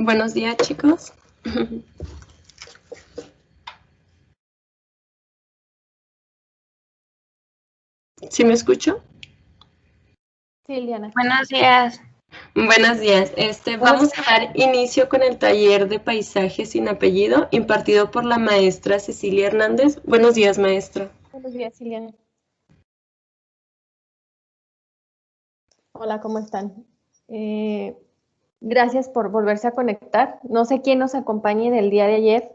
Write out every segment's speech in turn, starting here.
Buenos días, chicos. ¿Sí me escucho? Sí, Eliana. Buenos días. Buenos días. Vamos a dar inicio con el taller de paisaje sin apellido impartido por la maestra Cecilia Hernández. Buenos días, maestra. Buenos días, Eliana. Hola, ¿cómo están? Gracias por volverse a conectar. No sé quién nos acompañe del día de ayer,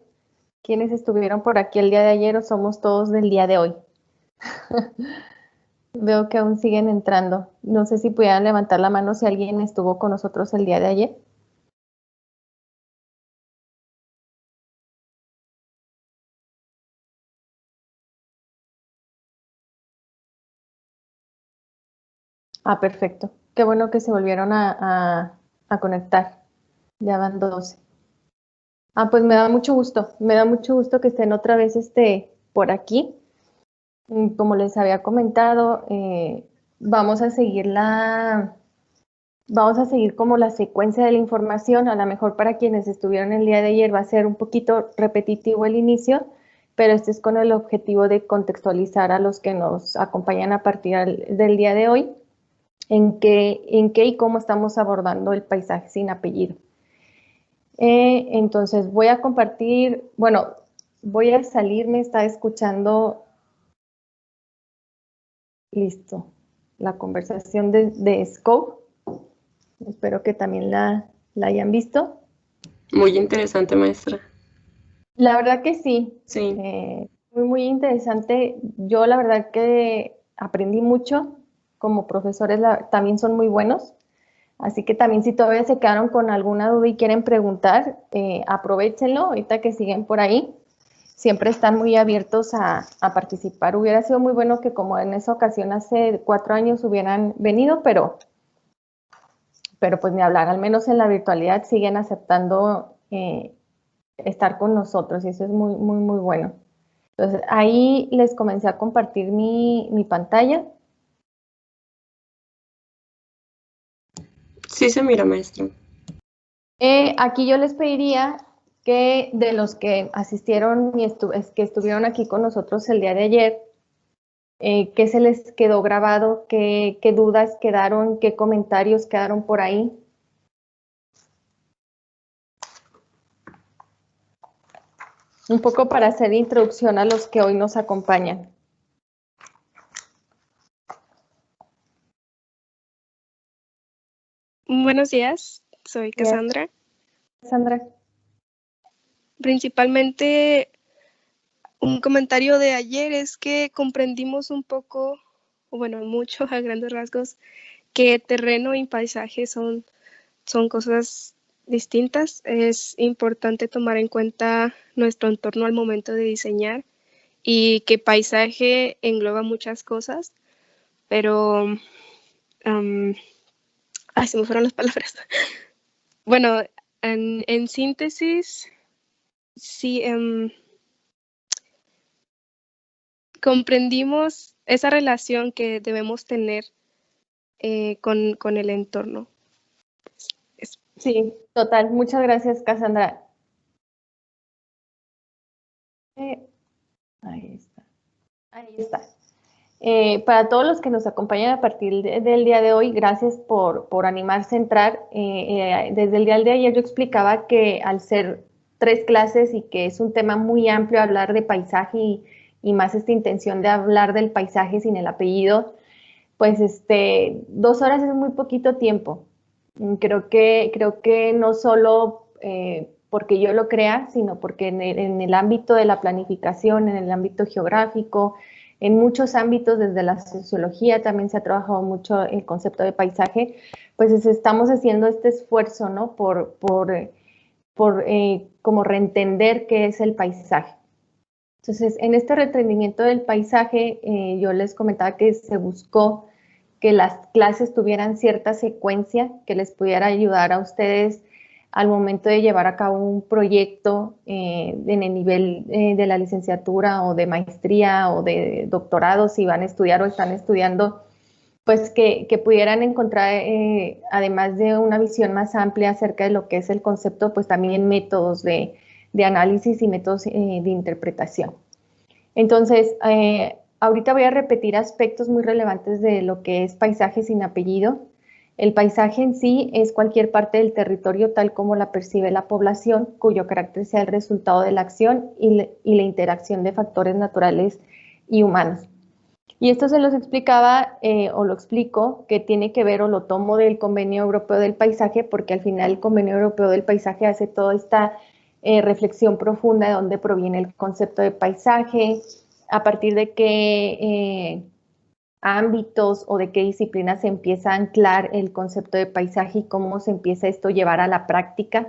quiénes estuvieron por aquí el día de ayer o somos todos del día de hoy. Veo que aún siguen entrando. No sé si pudieran levantar la mano si alguien estuvo con nosotros el día de ayer. Perfecto. Qué bueno que se volvieron a conectar. Ya van 12. Pues me da mucho gusto. Me da mucho gusto que estén otra vez por aquí. Como les había comentado, vamos a seguir como la secuencia de la información. A lo mejor para quienes estuvieron el día de ayer va a ser un poquito repetitivo el inicio, pero este es con el objetivo de contextualizar a los que nos acompañan a partir del día de hoy en qué y cómo estamos abordando el paisaje sin apellido. Entonces voy a compartir, bueno, voy a salir, me está escuchando. Listo. La conversación de Scope. Espero que también la hayan visto. Muy interesante, maestra. La verdad que sí. Sí. Muy interesante. Yo la verdad que aprendí mucho. Como profesores también son muy buenos. Así que también si todavía se quedaron con alguna duda y quieren preguntar, aprovéchenlo ahorita que siguen por ahí. Siempre están muy abiertos a participar. Hubiera sido muy bueno que como en esa ocasión hace 4 años hubieran venido, pero pues ni hablar, al menos en la virtualidad siguen aceptando estar con nosotros y eso es muy, muy, muy bueno. Entonces ahí les comencé a compartir mi pantalla. Sí se mira, maestra. Aquí yo les pediría que de los que asistieron y que estuvieron aquí con nosotros el día de ayer, qué se les quedó grabado, qué dudas quedaron, qué comentarios quedaron por ahí. Un poco para hacer introducción a los que hoy nos acompañan. Buenos días, soy Cassandra. Cassandra. Principalmente un comentario de ayer es que comprendimos un poco, bueno, mucho a grandes rasgos, que terreno y paisaje son cosas distintas. Es importante tomar en cuenta nuestro entorno al momento de diseñar y que paisaje engloba muchas cosas, pero se me fueron las palabras. Bueno, en síntesis, sí, comprendimos esa relación que debemos tener con el entorno. Sí, total. Muchas gracias, Cassandra. Ahí está. Ahí está. Para todos los que nos acompañan a partir del día de hoy, gracias por animarse a entrar. Desde el día de ayer yo explicaba que al ser 3 clases y que es un tema muy amplio hablar de paisaje y más esta intención de hablar del paisaje sin el apellido, pues 2 horas es muy poquito tiempo. Creo que no solo porque yo lo crea, sino porque en el ámbito de la planificación, en el ámbito geográfico, en muchos ámbitos, desde la sociología también se ha trabajado mucho el concepto de paisaje, pues estamos haciendo este esfuerzo, ¿no? Por como reentender qué es el paisaje. Entonces, en este reentendimiento del paisaje, yo les comentaba que se buscó que las clases tuvieran cierta secuencia que les pudiera ayudar a ustedes al momento de llevar a cabo un proyecto en el nivel de la licenciatura o de maestría o de doctorado, si van a estudiar o están estudiando pues que pudieran encontrar, además de una visión más amplia acerca de lo que es el concepto, pues también métodos de análisis y métodos de interpretación. Entonces, ahorita voy a repetir aspectos muy relevantes de lo que es paisaje sin apellido. El paisaje en sí es cualquier parte del territorio tal como la percibe la población, cuyo carácter sea el resultado de la acción y la interacción de factores naturales y humanos. Y esto se los explicaba o lo explico, que tiene que ver o lo tomo del Convenio Europeo del Paisaje, porque al final el Convenio Europeo del Paisaje hace toda esta reflexión profunda de dónde proviene el concepto de paisaje, a partir de qué ámbitos o de qué disciplinas se empieza a anclar el concepto de paisaje y cómo se empieza esto a llevar a la práctica.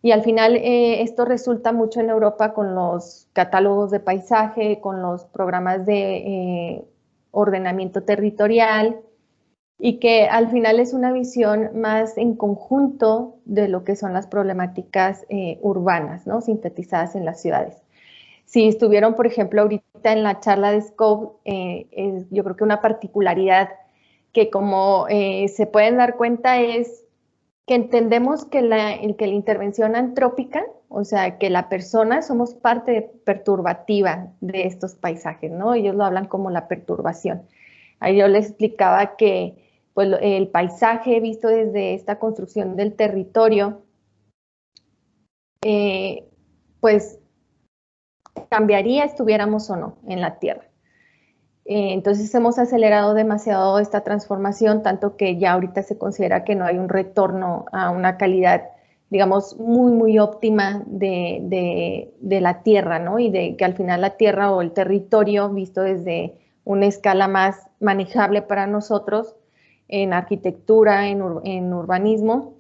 Y al final esto resulta mucho en Europa con los catálogos de paisaje, con los programas de ordenamiento territorial, y que al final es una visión más en conjunto de lo que son las problemáticas urbanas, ¿no? Sintetizadas en las ciudades. Si estuvieron, por ejemplo, ahorita en la charla de Scope, yo creo que una particularidad que como se pueden dar cuenta es que entendemos que la intervención antrópica, o sea, que la persona somos parte perturbativa de estos paisajes, ¿no? Ellos lo hablan como la perturbación. Ahí yo les explicaba que pues, el paisaje visto desde esta construcción del territorio, pues cambiaría estuviéramos o no en la Tierra. Entonces hemos acelerado demasiado esta transformación, tanto que ya ahorita se considera que no hay un retorno a una calidad, digamos, muy, muy óptima de la Tierra, ¿no? Y de que al final la Tierra o el territorio, visto desde una escala más manejable para nosotros, en arquitectura, en urbanismo,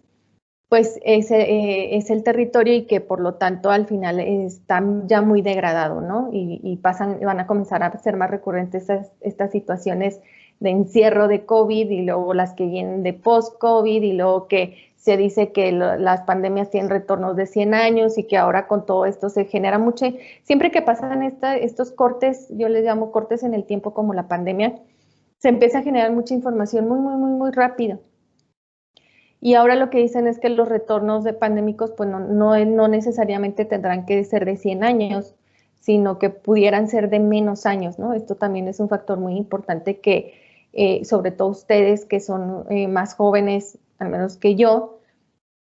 pues es el territorio y que por lo tanto al final está ya muy degradado, ¿no? Y van a comenzar a ser más recurrentes estas situaciones de encierro de COVID y luego las que vienen de post-COVID y luego que se dice que las pandemias tienen retornos de 100 años y que ahora con todo esto se genera mucho, siempre que pasan estos cortes, yo les llamo cortes en el tiempo como la pandemia, se empieza a generar mucha información muy, muy, muy, muy rápido. Y ahora lo que dicen es que los retornos de pandémicos pues no necesariamente tendrán que ser de 100 años, sino que pudieran ser de menos años, ¿no? Esto también es un factor muy importante que, sobre todo ustedes que son más jóvenes, al menos que yo,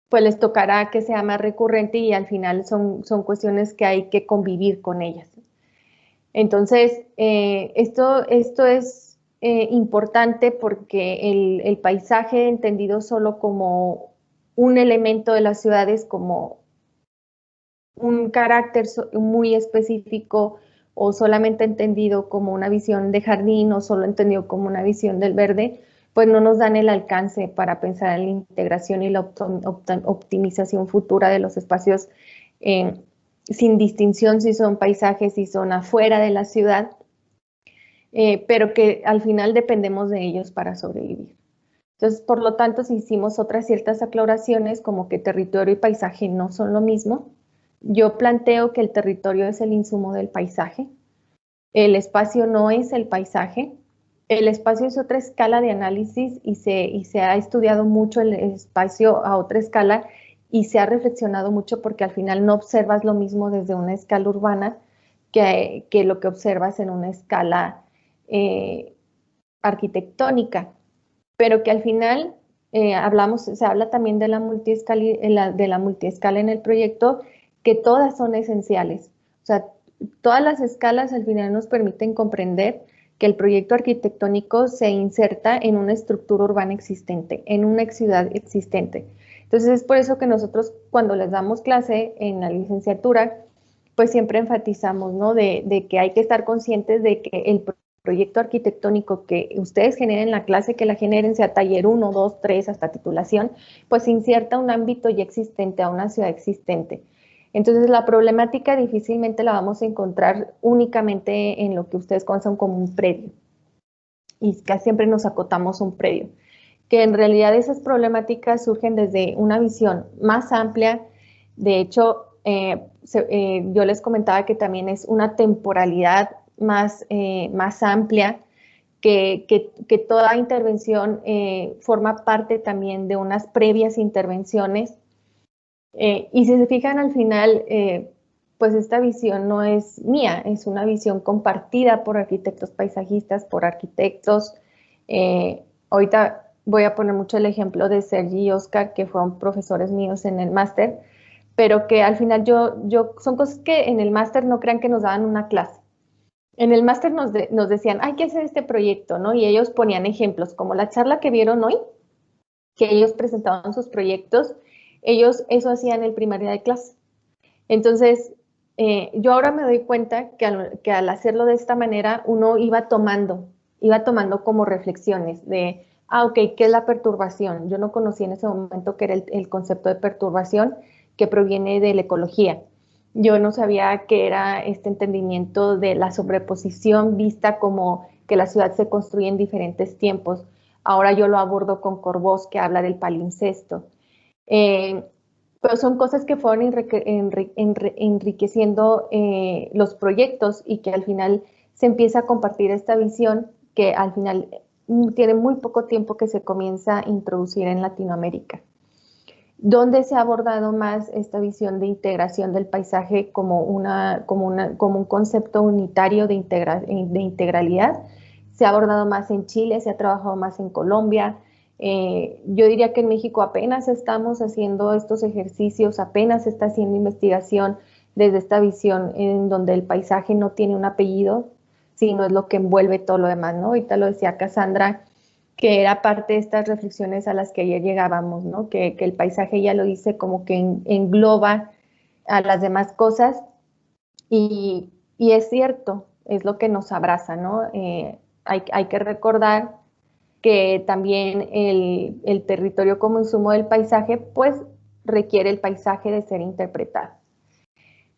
pues les tocará que sea más recurrente y al final son cuestiones que hay que convivir con ellas. Entonces, esto es importante porque el paisaje entendido solo como un elemento de las ciudades, como un carácter muy específico o solamente entendido como una visión de jardín o solo entendido como una visión del verde, pues no nos dan el alcance para pensar en la integración y la optimización futura de los espacios sin distinción si son paisajes, si son afuera de la ciudad, pero que al final dependemos de ellos para sobrevivir. Entonces, por lo tanto, si hicimos otras ciertas aclaraciones como que territorio y paisaje no son lo mismo, yo planteo que el territorio es el insumo del paisaje, el espacio no es el paisaje, el espacio es otra escala de análisis y se ha estudiado mucho el espacio a otra escala y se ha reflexionado mucho porque al final no observas lo mismo desde una escala urbana que lo que observas en una escala arquitectónica, pero que al final se habla también de la multiescala en el proyecto, que todas son esenciales. O sea, todas las escalas al final nos permiten comprender que el proyecto arquitectónico se inserta en una estructura urbana existente, en una ciudad existente. Entonces es por eso que nosotros cuando les damos clase en la licenciatura, pues siempre enfatizamos, ¿no? De que hay que estar conscientes de que el proyecto arquitectónico que ustedes generen en la clase, que la generen, sea taller 1, 2, 3, hasta titulación, pues inserta un ámbito ya existente, a una ciudad existente. Entonces la problemática difícilmente la vamos a encontrar únicamente en lo que ustedes conocen como un predio. Y casi siempre nos acotamos a un predio. Que en realidad esas problemáticas surgen desde una visión más amplia. De hecho, yo les comentaba que también es una temporalidad más amplia que toda intervención forma parte también de unas previas intervenciones. Y si se fijan al final, pues esta visión no es mía, es una visión compartida por arquitectos paisajistas, por arquitectos. Ahorita voy a poner mucho el ejemplo de Sergi y Oscar, que fueron profesores míos en el máster, pero que al final son cosas que en el máster no crean que nos daban una clase. En el máster nos decían, hay que hacer este proyecto, ¿no? Y ellos ponían ejemplos, como la charla que vieron hoy, que ellos presentaban sus proyectos, ellos eso hacían el primer día de clase. Entonces, yo ahora me doy cuenta que al hacerlo de esta manera, uno iba tomando como reflexiones de, ok, ¿qué es la perturbación? Yo no conocía en ese momento qué era el concepto de perturbación que proviene de la ecología. Yo no sabía qué era este entendimiento de la sobreposición vista como que la ciudad se construye en diferentes tiempos. Ahora yo lo abordo con Corbós, que habla del palimpsesto. Pero son cosas que fueron enriqueciendo los proyectos y que al final se empieza a compartir esta visión que al final tiene muy poco tiempo que se comienza a introducir en Latinoamérica, donde se ha abordado más esta visión de integración del paisaje como un concepto unitario de integralidad. Se ha abordado más en Chile, se ha trabajado más en Colombia. Yo diría que en México apenas estamos haciendo estos ejercicios, apenas se está haciendo investigación desde esta visión en donde el paisaje no tiene un apellido, sino es lo que envuelve todo lo demás, ¿no? Ahorita lo decía Cassandra, que era parte de estas reflexiones a las que ayer llegábamos, ¿no? Que el paisaje, ya lo dice, como que engloba a las demás cosas y es cierto, es lo que nos abraza, ¿no? Hay que recordar que también el territorio como insumo del paisaje, pues requiere el paisaje de ser interpretado.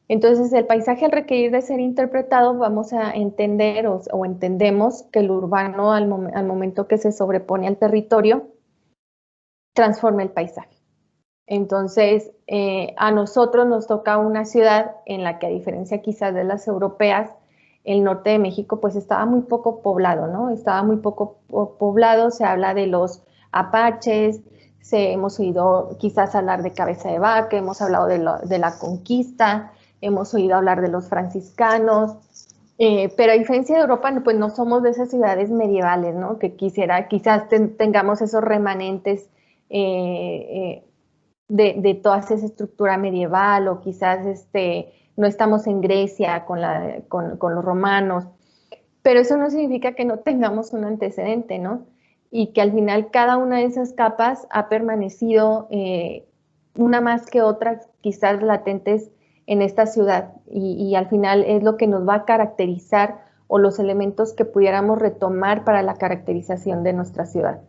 Entonces, el paisaje al requerir de ser interpretado, vamos a entender o entendemos que el urbano al momento que se sobrepone al territorio, transforma el paisaje. Entonces, a nosotros nos toca una ciudad en la que, a diferencia quizás de las europeas, el norte de México pues estaba muy poco poblado, ¿no? Estaba muy poco poblado, se habla de los apaches, hemos oído quizás hablar de Cabeza de Vaca, hemos hablado de la conquista, hemos oído hablar de los franciscanos, pero a diferencia de Europa, pues no somos de esas ciudades medievales, ¿no? Que quizás tengamos esos remanentes de toda esa estructura medieval, o quizás no estamos en Grecia con los romanos, pero eso no significa que no tengamos un antecedente, ¿no? Y que al final cada una de esas capas ha permanecido, una más que otra, quizás latentes en esta ciudad, y al final es lo que nos va a caracterizar, o los elementos que pudiéramos retomar para la caracterización de nuestra ciudad.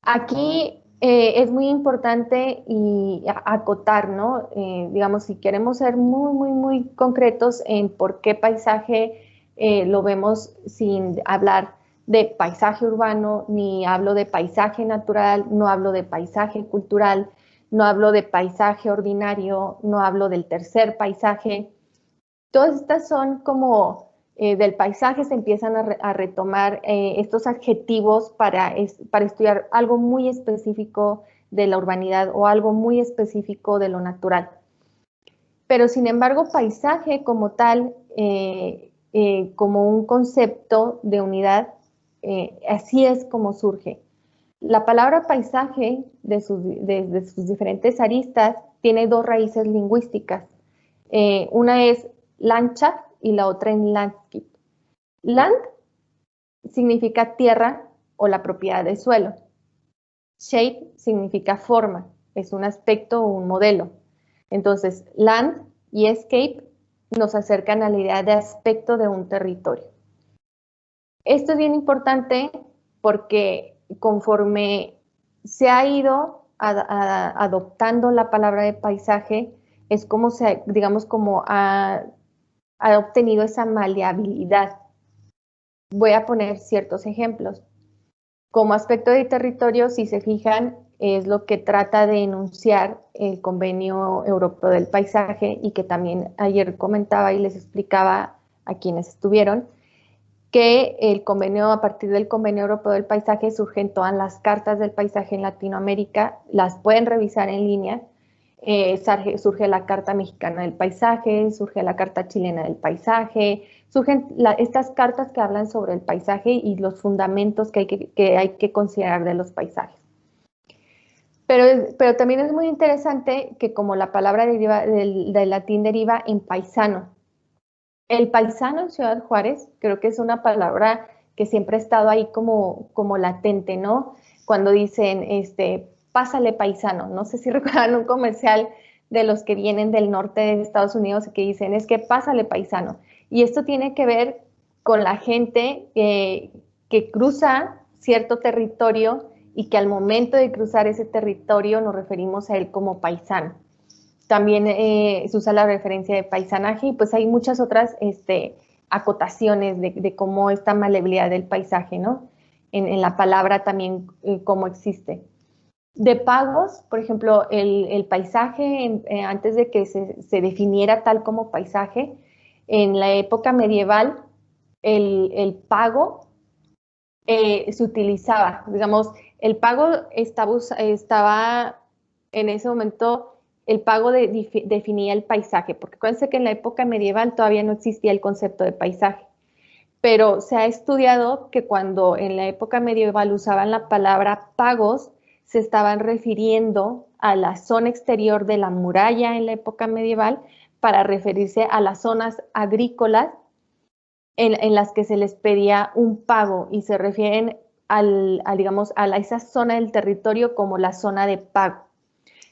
Aquí es muy importante y acotar, ¿no? Digamos, si queremos ser muy concretos en por qué paisaje lo vemos sin hablar de paisaje urbano, ni hablo de paisaje natural, no hablo de paisaje cultural, no hablo de paisaje ordinario, no hablo del tercer paisaje. Todas estas son como del paisaje, se empiezan a retomar estos adjetivos para estudiar algo muy específico de la urbanidad o algo muy específico de lo natural. Pero sin embargo, paisaje como tal, como un concepto de unidad, así es como surge. La palabra paisaje, de sus diferentes aristas, tiene dos raíces lingüísticas. Una es Landschaft y la otra en Landscape. Land significa tierra o la propiedad del suelo. Shape significa forma, es un aspecto o un modelo. Entonces, land y escape nos acercan a la idea de aspecto de un territorio. Esto es bien importante porque conforme se ha ido adoptando la palabra de paisaje, es como digamos, como ha obtenido esa maleabilidad. Voy a poner ciertos ejemplos. Como aspecto de territorio, si se fijan, es lo que trata de enunciar el Convenio Europeo del Paisaje, y que también ayer comentaba y les explicaba a quienes estuvieron, que a partir del Convenio Europeo del Paisaje surgen todas las cartas del paisaje en Latinoamérica, las pueden revisar en línea. Surge la Carta Mexicana del Paisaje, surge la Carta Chilena del Paisaje, surgen estas cartas que hablan sobre el paisaje y los fundamentos que hay que considerar de los paisajes. Pero también es muy interesante que como la palabra del latín deriva en paisano. El paisano en Ciudad Juárez creo que es una palabra que siempre ha estado ahí como latente, ¿no? Cuando dicen, pásale paisano. No sé si recuerdan un comercial de los que vienen del norte de Estados Unidos que dicen, es que pásale paisano. Y esto tiene que ver con la gente que cruza cierto territorio y que al momento de cruzar ese territorio nos referimos a él como paisano. También se usa la referencia de paisanaje y pues hay muchas otras acotaciones de cómo esta maleabilidad del paisaje, ¿no? En la palabra también cómo existe. De pagos, por ejemplo, el paisaje, antes de que se definiera tal como paisaje, en la época medieval, el pago se utilizaba, digamos, el pago estaba en ese momento, el pago definía el paisaje, porque acuérdense que en la época medieval todavía no existía el concepto de paisaje, pero se ha estudiado que cuando en la época medieval usaban la palabra pagos, se estaban refiriendo a la zona exterior de la muralla en la época medieval para referirse a las zonas agrícolas en las que se les pedía un pago y se refieren digamos, a esa zona del territorio como la zona de pago.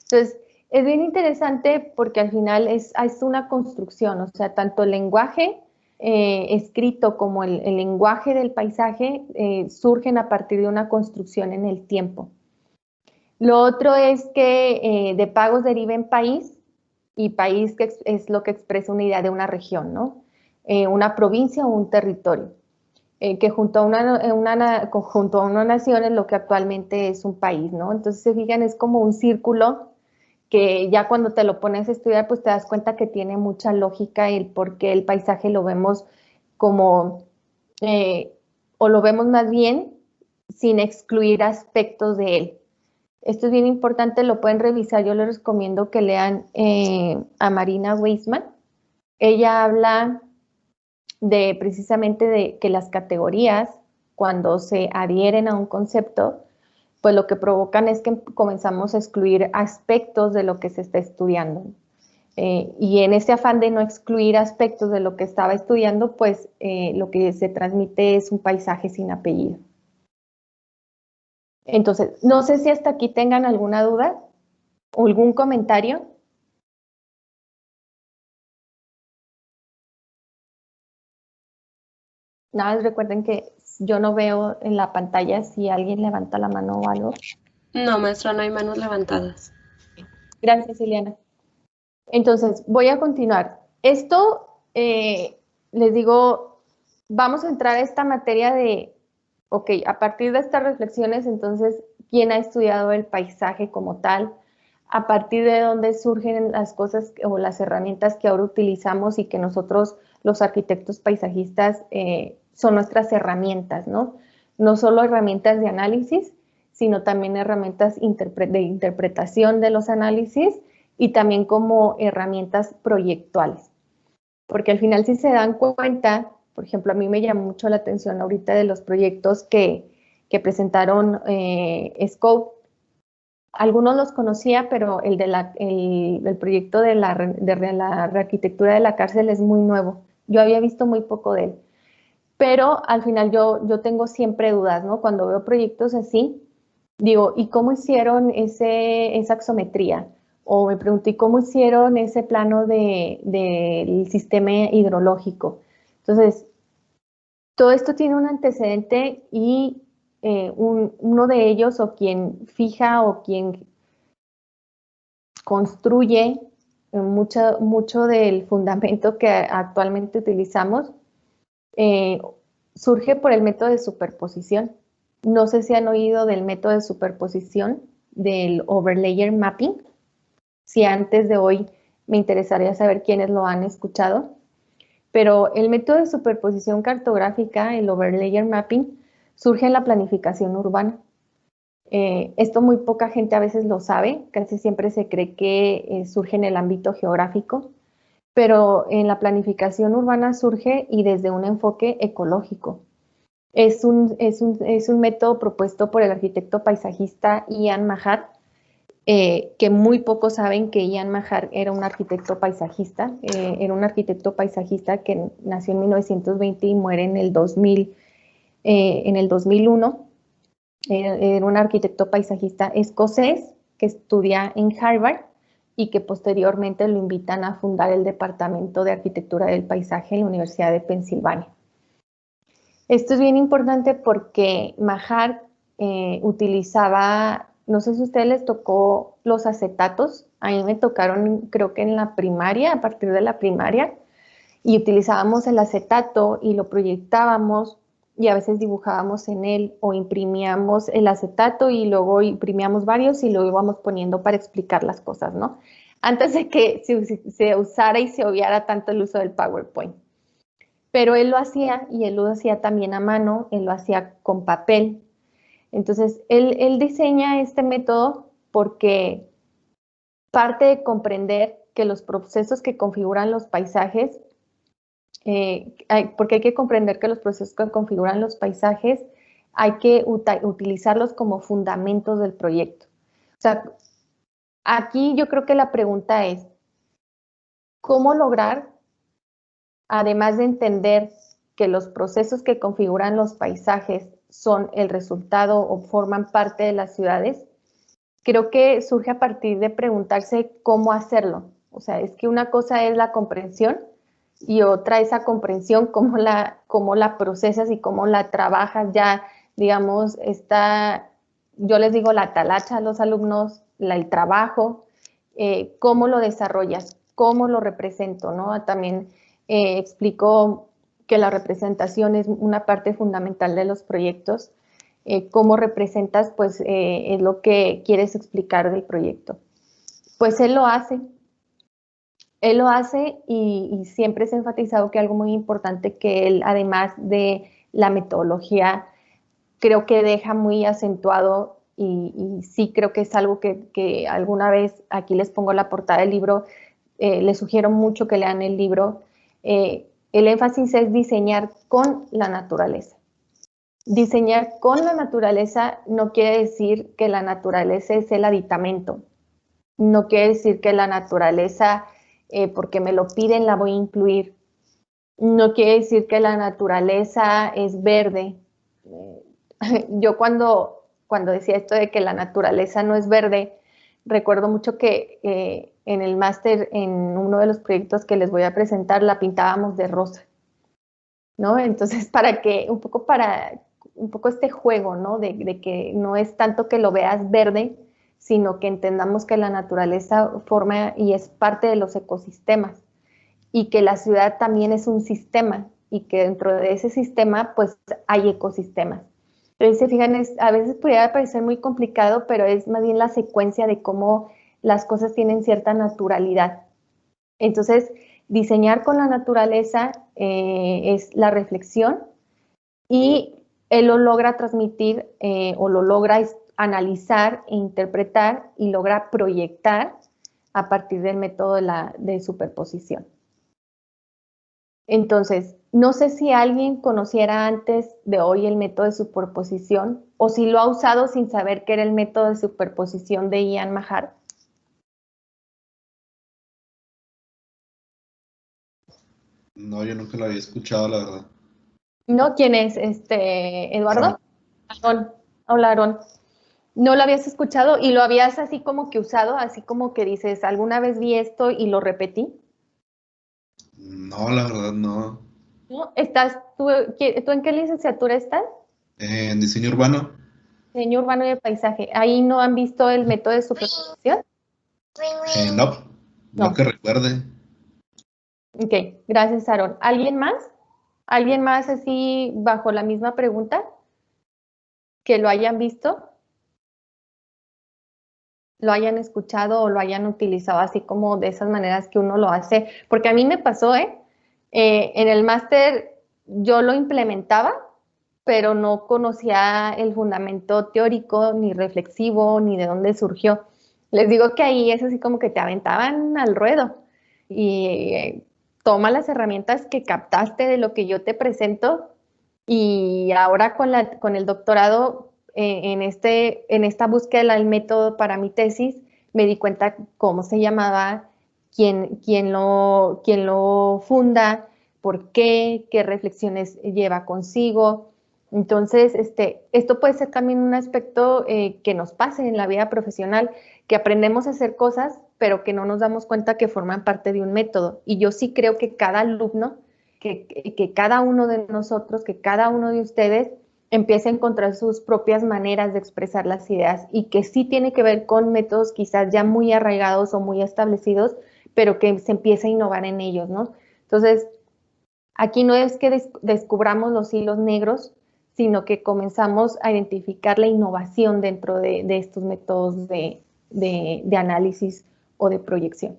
Entonces, es bien interesante porque al final es una construcción, o sea, tanto el lenguaje escrito como el lenguaje del paisaje surgen a partir de una construcción en el tiempo. Lo otro es que de pagos deriva en país, y país que es lo que expresa una idea de una región, ¿no? Una provincia o un territorio, que junto a una nación es lo que actualmente es un país, ¿no? Entonces, se fijan, es como un círculo que ya cuando te lo pones a estudiar, pues te das cuenta que tiene mucha lógica el por qué el paisaje lo vemos como, o lo vemos más bien sin excluir aspectos de él. Esto es bien importante, lo pueden revisar, yo les recomiendo que lean a Marina Weisman. Ella habla precisamente de que las categorías, cuando se adhieren a un concepto, pues lo que provocan es que comenzamos a excluir aspectos de lo que se está estudiando. Y en ese afán de no excluir aspectos de lo que estaba estudiando, pues lo que se transmite es un paisaje sin apellido. Entonces, no sé si hasta aquí tengan alguna duda o algún comentario. Nada más recuerden que yo no veo en la pantalla si alguien levanta la mano o algo. No, maestra, no hay manos levantadas. Gracias, Ileana. Entonces, voy a continuar. Esto, les digo, vamos a entrar a esta materia de, ok, a partir de estas reflexiones, entonces, ¿quién ha estudiado el paisaje como tal? A partir de dónde surgen las cosas o las herramientas que ahora utilizamos y que nosotros, los arquitectos paisajistas, son nuestras herramientas, ¿no? No solo herramientas de análisis, sino también herramientas de interpretación de los análisis y también como herramientas proyectuales. Porque al final, si se dan cuenta, por ejemplo, a mí me llamó mucho la atención ahorita de los proyectos que presentaron Scope. Algunos los conocía, pero el proyecto de la rearquitectura de la cárcel es muy nuevo. Yo había visto muy poco de él. Pero al final yo tengo siempre dudas, ¿no? Cuando veo proyectos así, digo, ¿y cómo hicieron esa axometría? O me pregunté, ¿cómo hicieron ese plano del sistema hidrológico? Entonces, todo esto tiene un antecedente y uno de ellos, o quien fija o quien construye mucho del fundamento que actualmente utilizamos, surge por el método de superposición. No sé si han oído del método de superposición, del overlayer mapping. Si antes de hoy me interesaría saber quiénes lo han escuchado. Pero el método de superposición cartográfica, el overlayer mapping, surge en la planificación urbana. Esto muy poca gente a veces lo sabe, casi siempre se cree que surge en el ámbito geográfico, pero en la planificación urbana surge y desde un enfoque ecológico. Es un método propuesto por el arquitecto paisajista Ian Mahat, que muy pocos saben que Ian Mahat era un arquitecto paisajista, que nació en 1920 y muere en el 2001. Era un arquitecto paisajista escocés que estudia en Harvard y que posteriormente lo invitan a fundar el Departamento de Arquitectura del Paisaje en la Universidad de Pensilvania. Esto es bien importante porque Mahat utilizaba, no sé si a ustedes les tocó los acetatos, a mí me tocaron creo que en la primaria, a partir de la primaria, y utilizábamos el acetato y lo proyectábamos y a veces dibujábamos en él o imprimíamos el acetato y luego imprimíamos varios y lo íbamos poniendo para explicar las cosas, ¿no? Antes de que se usara y se obviara tanto el uso del PowerPoint. Pero él lo hacía y él lo hacía también a mano, él lo hacía con papel. Entonces, él diseña este método porque parte de comprender que los procesos que configuran los paisajes, porque hay que comprender que los procesos que configuran los paisajes hay que utilizarlos como fundamentos del proyecto. O sea, aquí yo creo que la pregunta es, ¿cómo lograr, además de entender que los procesos que configuran los paisajes son el resultado o forman parte de las ciudades? Creo que surge a partir de preguntarse cómo hacerlo. O sea, es que una cosa es la comprensión y otra esa comprensión, cómo la procesas y cómo la trabajas ya, digamos, yo les digo la talacha a los alumnos, el trabajo, cómo lo desarrollas, cómo lo represento, ¿no? También explico que la representación es una parte fundamental de los proyectos. Cómo representas, pues es lo que quieres explicar del proyecto. Pues él lo hace y siempre se ha enfatizado que algo muy importante que él, además de la metodología, creo que deja muy acentuado y sí creo que es algo que alguna vez, aquí les pongo la portada del libro, les sugiero mucho que lean el libro. El énfasis es diseñar con la naturaleza. Diseñar con la naturaleza no quiere decir que la naturaleza es el aditamento. No quiere decir que la naturaleza, porque me lo piden, la voy a incluir. No quiere decir que la naturaleza es verde. Yo cuando decía esto de que la naturaleza no es verde, recuerdo mucho que en el máster, en uno de los proyectos que les voy a presentar, la pintábamos de rosa, ¿no? Entonces, un poco este juego, ¿no? De que no es tanto que lo veas verde, sino que entendamos que la naturaleza forma y es parte de los ecosistemas y que la ciudad también es un sistema y que dentro de ese sistema pues hay ecosistemas. Entonces, se fijan, a veces podría parecer muy complicado, pero es más bien la secuencia de cómo las cosas tienen cierta naturalidad. Entonces, diseñar con la naturaleza es la reflexión y él lo logra transmitir o lo logra analizar e interpretar y logra proyectar a partir del método de superposición. Entonces, no sé si alguien conociera antes de hoy el método de superposición o si lo ha usado sin saber que era el método de superposición de Ian Mahat. No, yo nunca lo había escuchado, la verdad. ¿No? ¿Quién es? ¿Eduardo? Aarón. Hola, Aarón. ¿No lo habías escuchado y lo habías así como que usado, así como que dices, alguna vez vi esto y lo repetí? No, la verdad no. ¿No? ¿Tú en qué licenciatura estás? En diseño urbano, Diseño urbano y de paisaje. ¿Ahí no han visto el método de superposición? no, no No. que recuerde. Ok, gracias, Aarón. ¿Alguien más? ¿Alguien más así bajo la misma pregunta? ¿Que lo hayan visto? ¿Lo hayan escuchado o lo hayan utilizado así como de esas maneras que uno lo hace? Porque a mí me pasó, En el máster yo lo implementaba, pero no conocía el fundamento teórico, ni reflexivo, ni de dónde surgió. Les digo que ahí es así como que te aventaban al ruedo y toma las herramientas que captaste de lo que yo te presento y ahora con el doctorado en esta búsqueda del método para mi tesis me di cuenta cómo se llamaba, quién lo funda, por qué reflexiones lleva consigo. Entonces, esto puede ser también un aspecto que nos pase en la vida profesional, que aprendemos a hacer cosas, pero que no nos damos cuenta que forman parte de un método. Y yo sí creo que cada alumno, que cada uno de nosotros, que cada uno de ustedes empiece a encontrar sus propias maneras de expresar las ideas y que sí tiene que ver con métodos quizás ya muy arraigados o muy establecidos, pero que se empiece a innovar en ellos, ¿no? Entonces, aquí no es que descubramos los hilos negros, sino que comenzamos a identificar la innovación dentro de estos métodos de análisis o de proyección.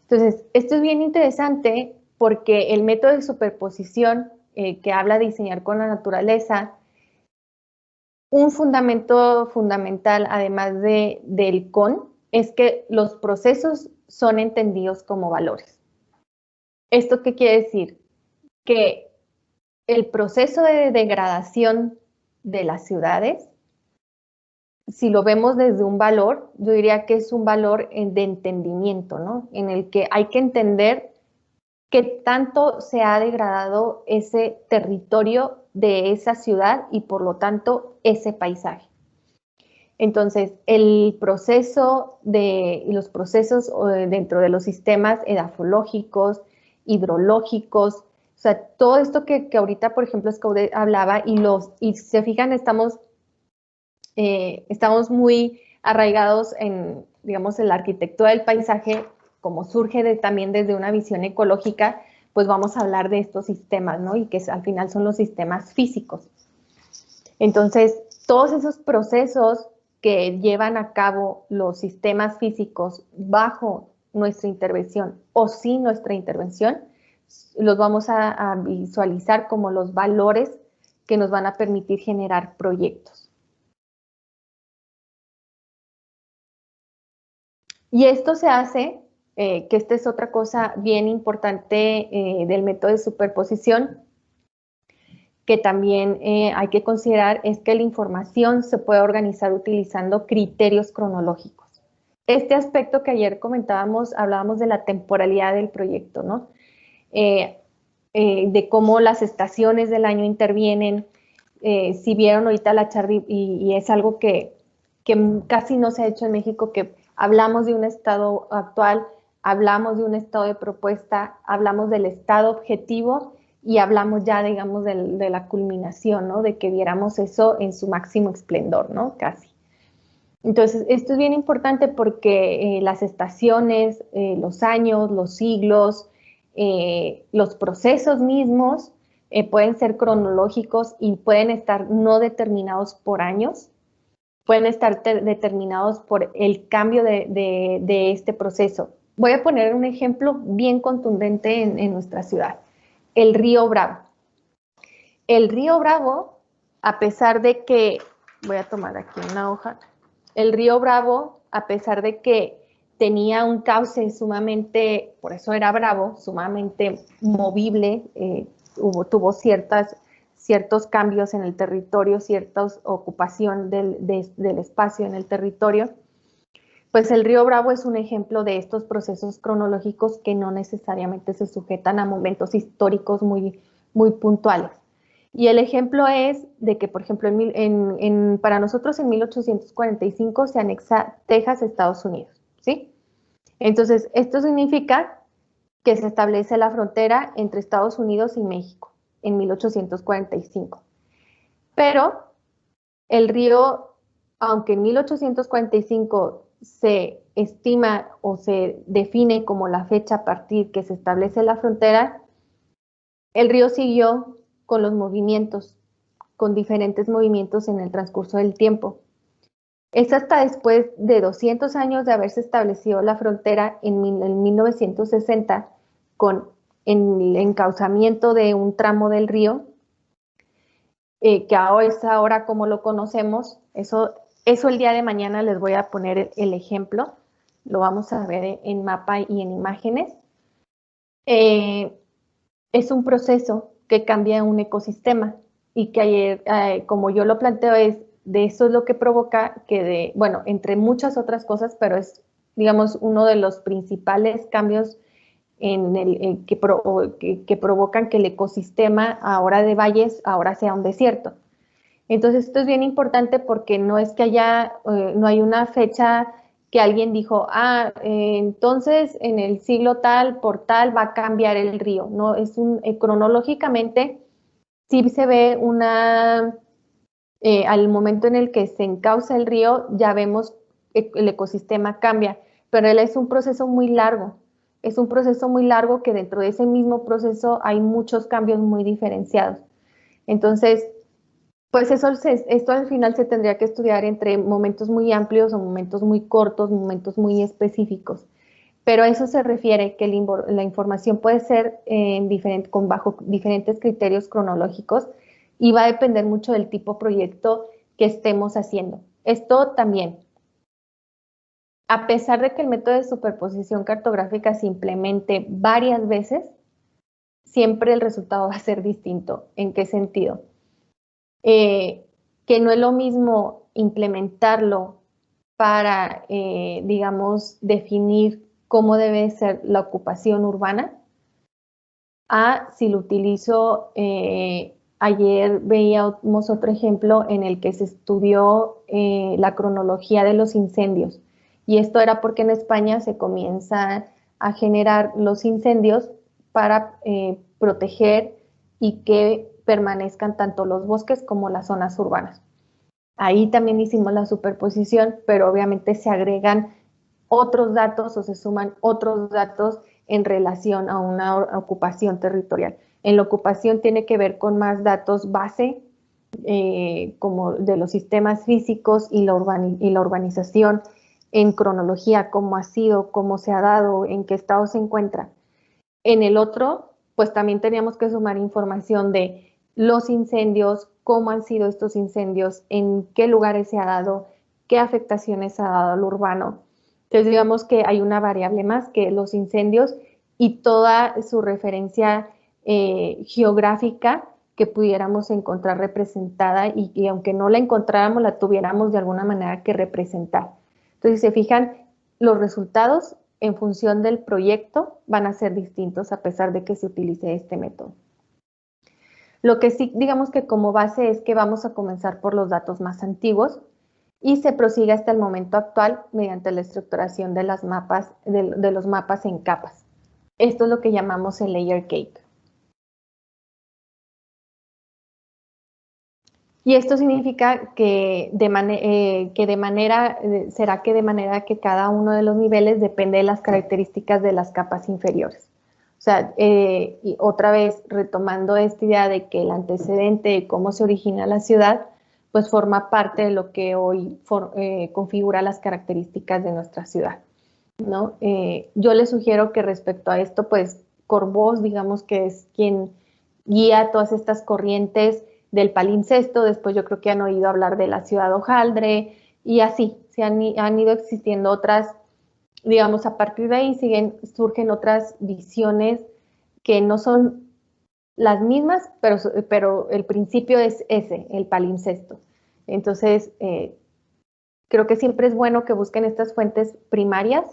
Entonces, esto es bien interesante porque el método de superposición que habla de diseñar con la naturaleza, un fundamento fundamental, además del con, es que los procesos son entendidos como valores. ¿Esto qué quiere decir? Que el proceso de degradación de las ciudades, si lo vemos desde un valor, yo diría que es un valor de entendimiento, ¿no? En el que hay que entender qué tanto se ha degradado ese territorio de esa ciudad y por lo tanto ese paisaje. Entonces, los procesos dentro de los sistemas edafológicos, hidrológicos, o sea, todo esto que ahorita, por ejemplo, Scaudet hablaba y se fijan, estamos muy arraigados en, digamos, en la arquitectura del paisaje, como surge también desde una visión ecológica, pues vamos a hablar de estos sistemas, ¿no? Y que al final son los sistemas físicos. Entonces, todos esos procesos que llevan a cabo los sistemas físicos bajo nuestra intervención o sin nuestra intervención, los vamos a visualizar como los valores que nos van a permitir generar proyectos. Y esto se hace, que esta es otra cosa bien importante del método de superposición, que también hay que considerar, es que la información se puede organizar utilizando criterios cronológicos. Este aspecto que ayer comentábamos, hablábamos de la temporalidad del proyecto, ¿no? De cómo las estaciones del año intervienen. Si vieron ahorita la charla, y es algo que casi no se ha hecho en México, que hablamos de un estado actual, hablamos de un estado de propuesta, hablamos del estado objetivo y hablamos ya, digamos, de la culminación, ¿no? De que viéramos eso en su máximo esplendor, ¿no? Casi. Entonces, esto es bien importante porque las estaciones, los años, los siglos, los procesos mismos pueden ser cronológicos y pueden estar no determinados por años, pueden estar determinados por el cambio de este proceso. Voy a poner un ejemplo bien contundente en nuestra ciudad. El río Bravo. El río Bravo, a pesar de que, voy a tomar aquí una hoja, el río Bravo, a pesar de que tenía un cauce sumamente, por eso era bravo, sumamente movible, tuvo ciertos cambios en el territorio, cierta ocupación del espacio en el territorio, pues el río Bravo es un ejemplo de estos procesos cronológicos que no necesariamente se sujetan a momentos históricos muy, muy puntuales. Y el ejemplo es de que, por ejemplo, para nosotros en 1845 se anexa Texas a Estados Unidos, ¿sí? Entonces, esto significa que se establece la frontera entre Estados Unidos y México en 1845. Pero el río, aunque en 1845 se estima o se define como la fecha a partir que se establece la frontera, el río siguió con los movimientos, con diferentes movimientos en el transcurso del tiempo. Es hasta después de 200 años de haberse establecido la frontera en 1960 con en el encauzamiento de un tramo del río, que ahora es ahora como lo conocemos. Eso el día de mañana les voy a poner el ejemplo, lo vamos a ver en mapa y en imágenes. Es un proceso que cambia un ecosistema y que ayer, como yo lo planteo, de eso es lo que provoca que bueno, entre muchas otras cosas, pero es, digamos, uno de los principales cambios que provocan que el ecosistema ahora de valles ahora sea un desierto. Entonces esto es bien importante porque no es que no hay una fecha que alguien dijo, entonces en el siglo tal por tal va a cambiar el río. No, cronológicamente sí se ve al momento en el que se encauza el río, ya vemos que el ecosistema cambia, pero él es un proceso muy largo. Es un proceso muy largo que dentro de ese mismo proceso hay muchos cambios muy diferenciados. Entonces, pues esto al final se tendría que estudiar entre momentos muy amplios o momentos muy cortos, momentos muy específicos. Pero a eso se refiere que la información puede ser bajo diferentes criterios cronológicos y va a depender mucho del tipo de proyecto que estemos haciendo. Esto también, a pesar de que el método de superposición cartográfica se implemente varias veces, siempre el resultado va a ser distinto. ¿En qué sentido? Que no es lo mismo implementarlo para, digamos, definir cómo debe ser la ocupación urbana, si lo utilizo, ayer veíamos otro ejemplo en el que se estudió la cronología de los incendios, y esto era porque en España se comienza a generar los incendios para proteger y que permanezcan tanto los bosques como las zonas urbanas. Ahí también hicimos la superposición, pero obviamente se agregan otros datos o se suman otros datos en relación a una ocupación territorial. En la ocupación tiene que ver con más datos base, como de los sistemas físicos y la urbanización, en cronología, cómo ha sido, cómo se ha dado, en qué estado se encuentra. En el otro, pues también teníamos que sumar información de los incendios, cómo han sido estos incendios, en qué lugares se ha dado, qué afectaciones ha dado al urbano. Entonces, digamos que hay una variable más que los incendios y toda su referencia geográfica que pudiéramos encontrar representada y aunque no la encontráramos, la tuviéramos de alguna manera que representar. Entonces, si se fijan, los resultados en función del proyecto van a ser distintos a pesar de que se utilice este método. Lo que sí, digamos que como base es que vamos a comenzar por los datos más antiguos y se prosigue hasta el momento actual mediante la estructuración de los mapas en capas. Esto es lo que llamamos el layer cake. Y esto significa que de manera que cada uno de los niveles depende de las características de las capas inferiores. O sea, y otra vez retomando esta idea de que el antecedente de cómo se origina la ciudad, pues forma parte de lo que hoy configura las características de nuestra ciudad, ¿no? Yo les sugiero que respecto a esto, pues Corbós, digamos que es quien guía todas estas corrientes del palimpsesto. Después yo creo que han oído hablar de la ciudad hojaldre y así, han ido existiendo otras, digamos, a partir de ahí surgen otras visiones que no son las mismas, pero el principio es ese, el palimpsesto. Entonces, creo que siempre es bueno que busquen estas fuentes primarias,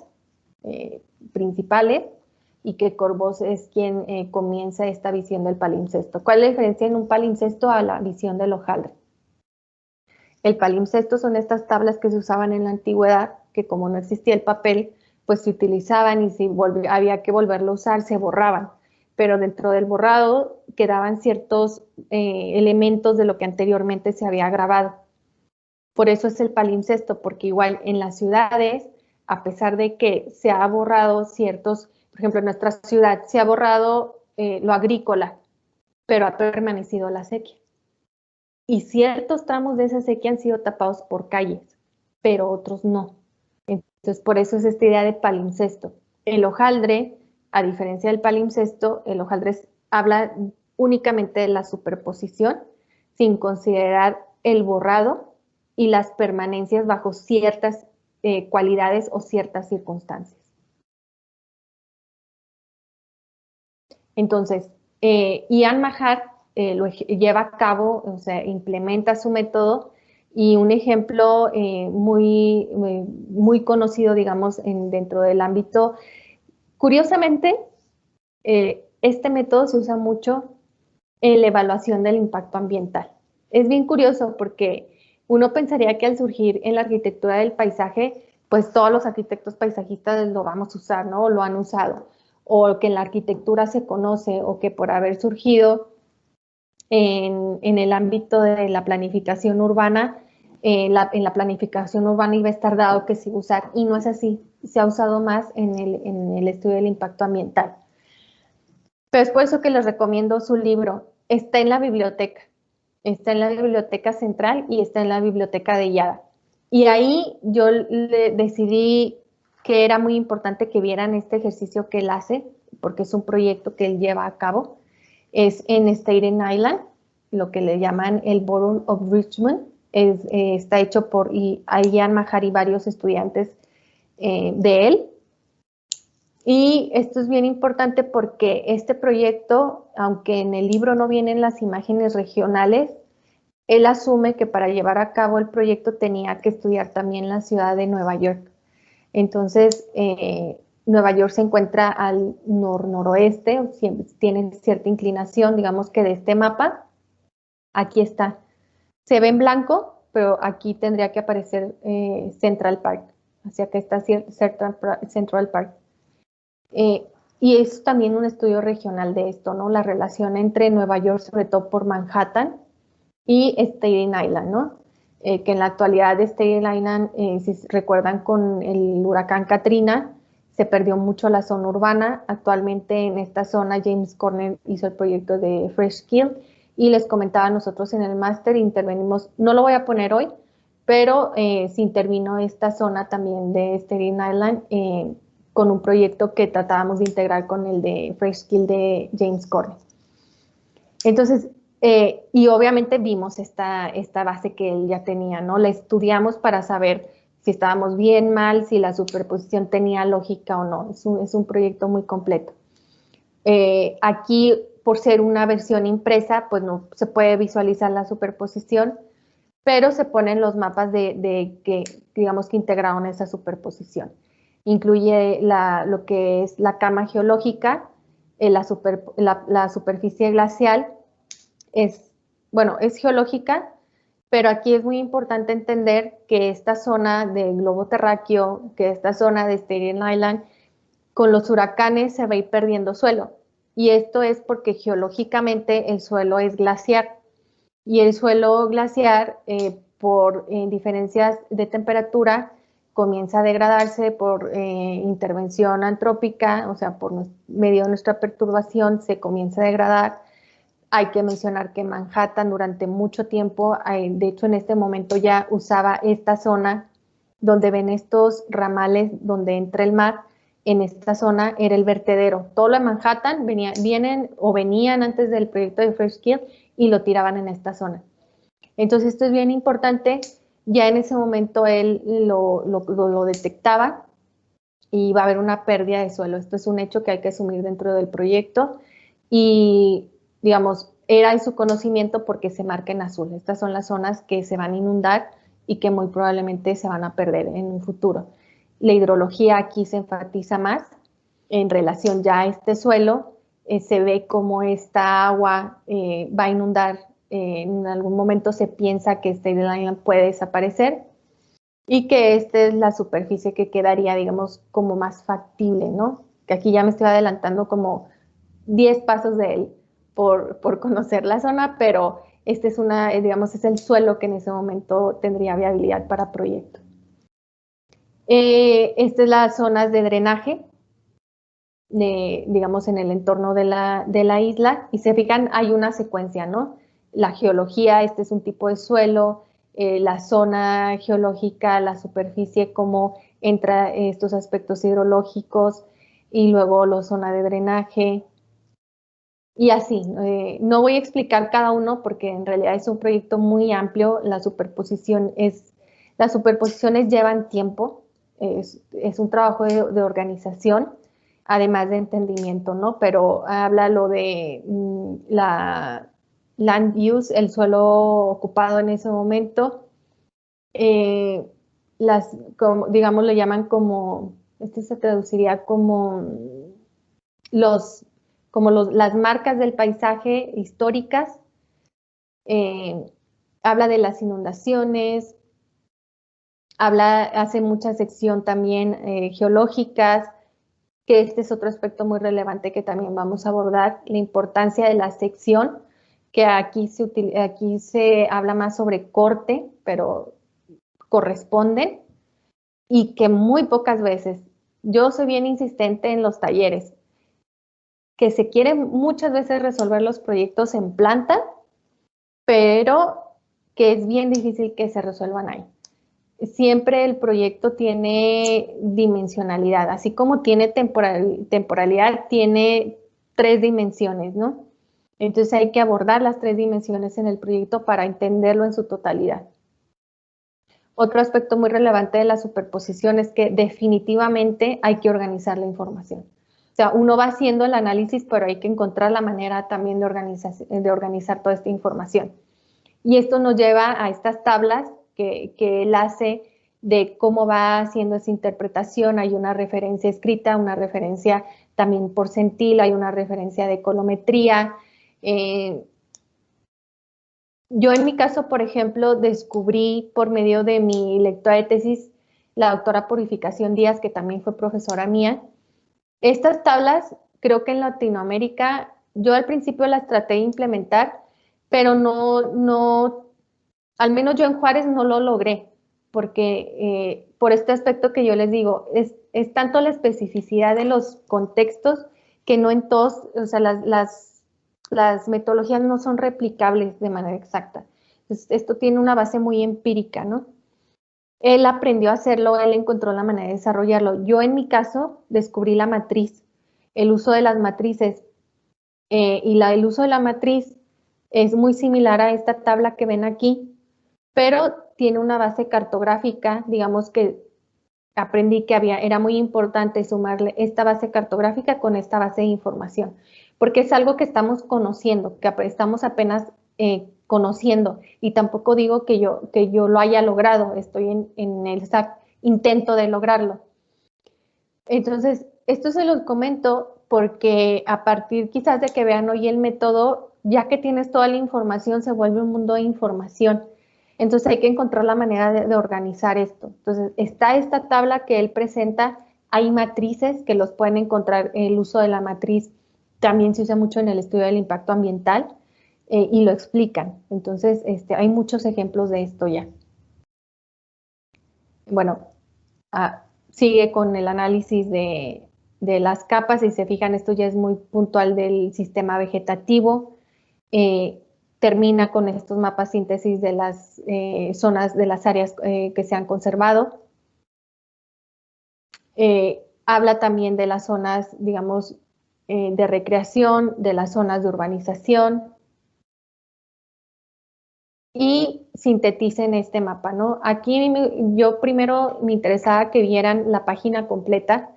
principales, y que Corbós es quien comienza esta visión del palimpsesto. ¿Cuál es la diferencia en un palimpsesto a la visión del hojaldre? El palimpsesto son estas tablas que se usaban en la antigüedad, que como no existía el papel, pues se utilizaban y si había que volverlo a usar, se borraban. Pero dentro del borrado quedaban ciertos elementos de lo que anteriormente se había grabado. Por eso es el palimpsesto, porque igual en las ciudades, a pesar de que se ha borrado ciertos, por ejemplo, en nuestra ciudad se ha borrado lo agrícola, pero ha permanecido la sequía. Y ciertos tramos de esa sequía han sido tapados por calles, pero otros no. Entonces, por eso es esta idea de palimpsesto. El hojaldre A diferencia del palimpsesto, el hojaldre habla únicamente de la superposición, sin considerar el borrado y las permanencias bajo ciertas cualidades o ciertas circunstancias. Entonces, Ian Maher lo lleva a cabo, o sea, implementa su método, y un ejemplo muy conocido, digamos, dentro del ámbito. Curiosamente, este método se usa mucho en la evaluación del impacto ambiental. Es bien curioso porque uno pensaría que al surgir en la arquitectura del paisaje, pues todos los arquitectos paisajistas lo vamos a usar, ¿no? O lo han usado, o que en la arquitectura se conoce, o que por haber surgido en el ámbito de la planificación urbana, en la planificación urbana iba a estar dado que se usar, y no es así. Se ha usado más en el estudio del impacto ambiental. Pero es por eso que les recomiendo su libro. Está en la biblioteca. Está en la biblioteca central y está en la biblioteca de Yada. Y ahí yo decidí que era muy importante que vieran este ejercicio que él hace, porque es un proyecto que él lleva a cabo. Es en Staten Island, lo que le llaman el Borough of Richmond. Está hecho por Ian Maher y varios estudiantes de él. Y esto es bien importante porque este proyecto, aunque en el libro no vienen las imágenes regionales, él asume que para llevar a cabo el proyecto tenía que estudiar también la ciudad de Nueva York. Entonces, Nueva York se encuentra al noroeste, tiene cierta inclinación, digamos que de este mapa. Aquí está. Se ve en blanco, pero aquí tendría que aparecer Central Park. Hacia acá está Central Park. Y es también un estudio regional de esto, ¿no? La relación entre Nueva York, sobre todo por Manhattan, y Staten Island, ¿no? Que en la actualidad de Staten Island, si recuerdan con el huracán Katrina, se perdió mucho la zona urbana. Actualmente en esta zona James Corner hizo el proyecto de Fresh Kill, y les comentaba, nosotros en el máster intervenimos, no lo voy a poner hoy, pero se intervino esta zona también de Staten Island con un proyecto que tratábamos de integrar con el de Fresh Kill de James Corner. Entonces, y obviamente vimos esta base que él ya tenía, ¿no? La estudiamos para saber si estábamos bien, mal, si la superposición tenía lógica o no. Es un proyecto muy completo. Aquí, por ser una versión impresa, pues no se puede visualizar la superposición, pero se ponen los mapas que, digamos, que integraron esa superposición. Incluye lo que es la cama geológica, la superficie glacial, es geológica, pero aquí es muy importante entender que esta zona del globo terráqueo, que esta zona de Staten Island, con los huracanes se va a ir perdiendo suelo. Y esto es porque geológicamente el suelo es glaciar. Y el suelo glaciar, por diferencias de temperatura, comienza a degradarse por intervención antrópica, o sea, por medio de nuestra perturbación se comienza a degradar. Hay que mencionar que Manhattan durante mucho tiempo, de hecho en este momento ya usaba esta zona donde ven estos ramales donde entra el mar. En esta zona era el vertedero. Todo lo de Manhattan venían antes del proyecto de Fresh Kill y lo tiraban en esta zona. Entonces esto es bien importante. Ya en ese momento él lo detectaba y va a haber una pérdida de suelo. Esto es un hecho que hay que asumir dentro del proyecto y, digamos, era en su conocimiento porque se marca en azul. Estas son las zonas que se van a inundar y que muy probablemente se van a perder en un futuro. La hidrología aquí se enfatiza más en relación ya a este suelo. Se ve cómo esta agua va a inundar. En algún momento se piensa que este island puede desaparecer y que esta es la superficie que quedaría, digamos, como más factible, ¿no? Que aquí ya me estoy adelantando como 10 pasos de él por conocer la zona, pero este es digamos, es el suelo que en ese momento tendría viabilidad para proyecto. Estas son las zonas de drenaje, digamos, en el entorno de la isla, y se fijan, hay una secuencia, ¿no? La geología, este es un tipo de suelo, la zona geológica, la superficie, cómo entra estos aspectos hidrológicos, y luego la zona de drenaje, y así. No voy a explicar cada uno porque en realidad es un proyecto muy amplio. Las superposiciones llevan tiempo, es un trabajo de organización, además de entendimiento, ¿no? Pero habla lo de la land use, el suelo ocupado en ese momento, digamos, lo llaman como, se traduciría como las marcas del paisaje históricas. Habla de las inundaciones, hace mucha sección también geológicas, que este es otro aspecto muy relevante que también vamos a abordar, la importancia de la sección, que aquí se habla más sobre corte, pero corresponden, y que muy pocas veces, yo soy bien insistente en los talleres, que se quieren muchas veces resolver los proyectos en planta, pero que es bien difícil que se resuelvan ahí. Siempre el proyecto tiene dimensionalidad, así como tiene temporalidad, tiene 3 dimensiones, ¿no? Entonces hay que abordar las 3 dimensiones en el proyecto para entenderlo en su totalidad. Otro aspecto muy relevante de la superposición es que definitivamente hay que organizar la información. O sea, uno va haciendo el análisis, pero hay que encontrar la manera también de organizar toda esta información. Y esto nos lleva a estas tablas que él hace de cómo va haciendo esa interpretación. Hay una referencia escrita, una referencia también porcentil, hay una referencia de colometría. Yo en mi caso, por ejemplo, descubrí por medio de mi lectora de tesis, la doctora Purificación Díaz, que también fue profesora mía. Estas tablas, creo que en Latinoamérica, yo al principio las traté de implementar, pero no, al menos yo en Juárez no lo logré, porque por este aspecto que yo les digo, es tanto la especificidad de los contextos que no en todos, o sea, las metodologías no son replicables de manera exacta. Entonces, esto tiene una base muy empírica, ¿no? Él aprendió a hacerlo, él encontró la manera de desarrollarlo. Yo en mi caso descubrí la matriz, el uso de las matrices, y el uso de la matriz es muy similar a esta tabla que ven aquí, pero tiene una base cartográfica. Digamos que aprendí que era muy importante sumarle esta base cartográfica con esta base de información, porque es algo que estamos conociendo, que estamos apenas conociendo, y tampoco digo que yo lo haya logrado, estoy en el intento de lograrlo. Entonces, esto se los comento porque a partir quizás de que vean hoy el método, ya que tienes toda la información, se vuelve un mundo de información. Entonces hay que encontrar la manera de organizar esto. Entonces está esta tabla que él presenta, hay matrices que los pueden encontrar, el uso de la matriz también se usa mucho en el estudio del impacto ambiental, y lo explican. Entonces hay muchos ejemplos de esto ya. Bueno, sigue con el análisis de las capas. Si se fijan, esto ya es muy puntual del sistema vegetativo. Termina con estos mapas síntesis de las zonas, de las áreas que se han conservado. Habla también de las zonas, digamos, de recreación, de las zonas de urbanización, y sinteticen este mapa, ¿no? Aquí yo primero me interesaba que vieran la página completa,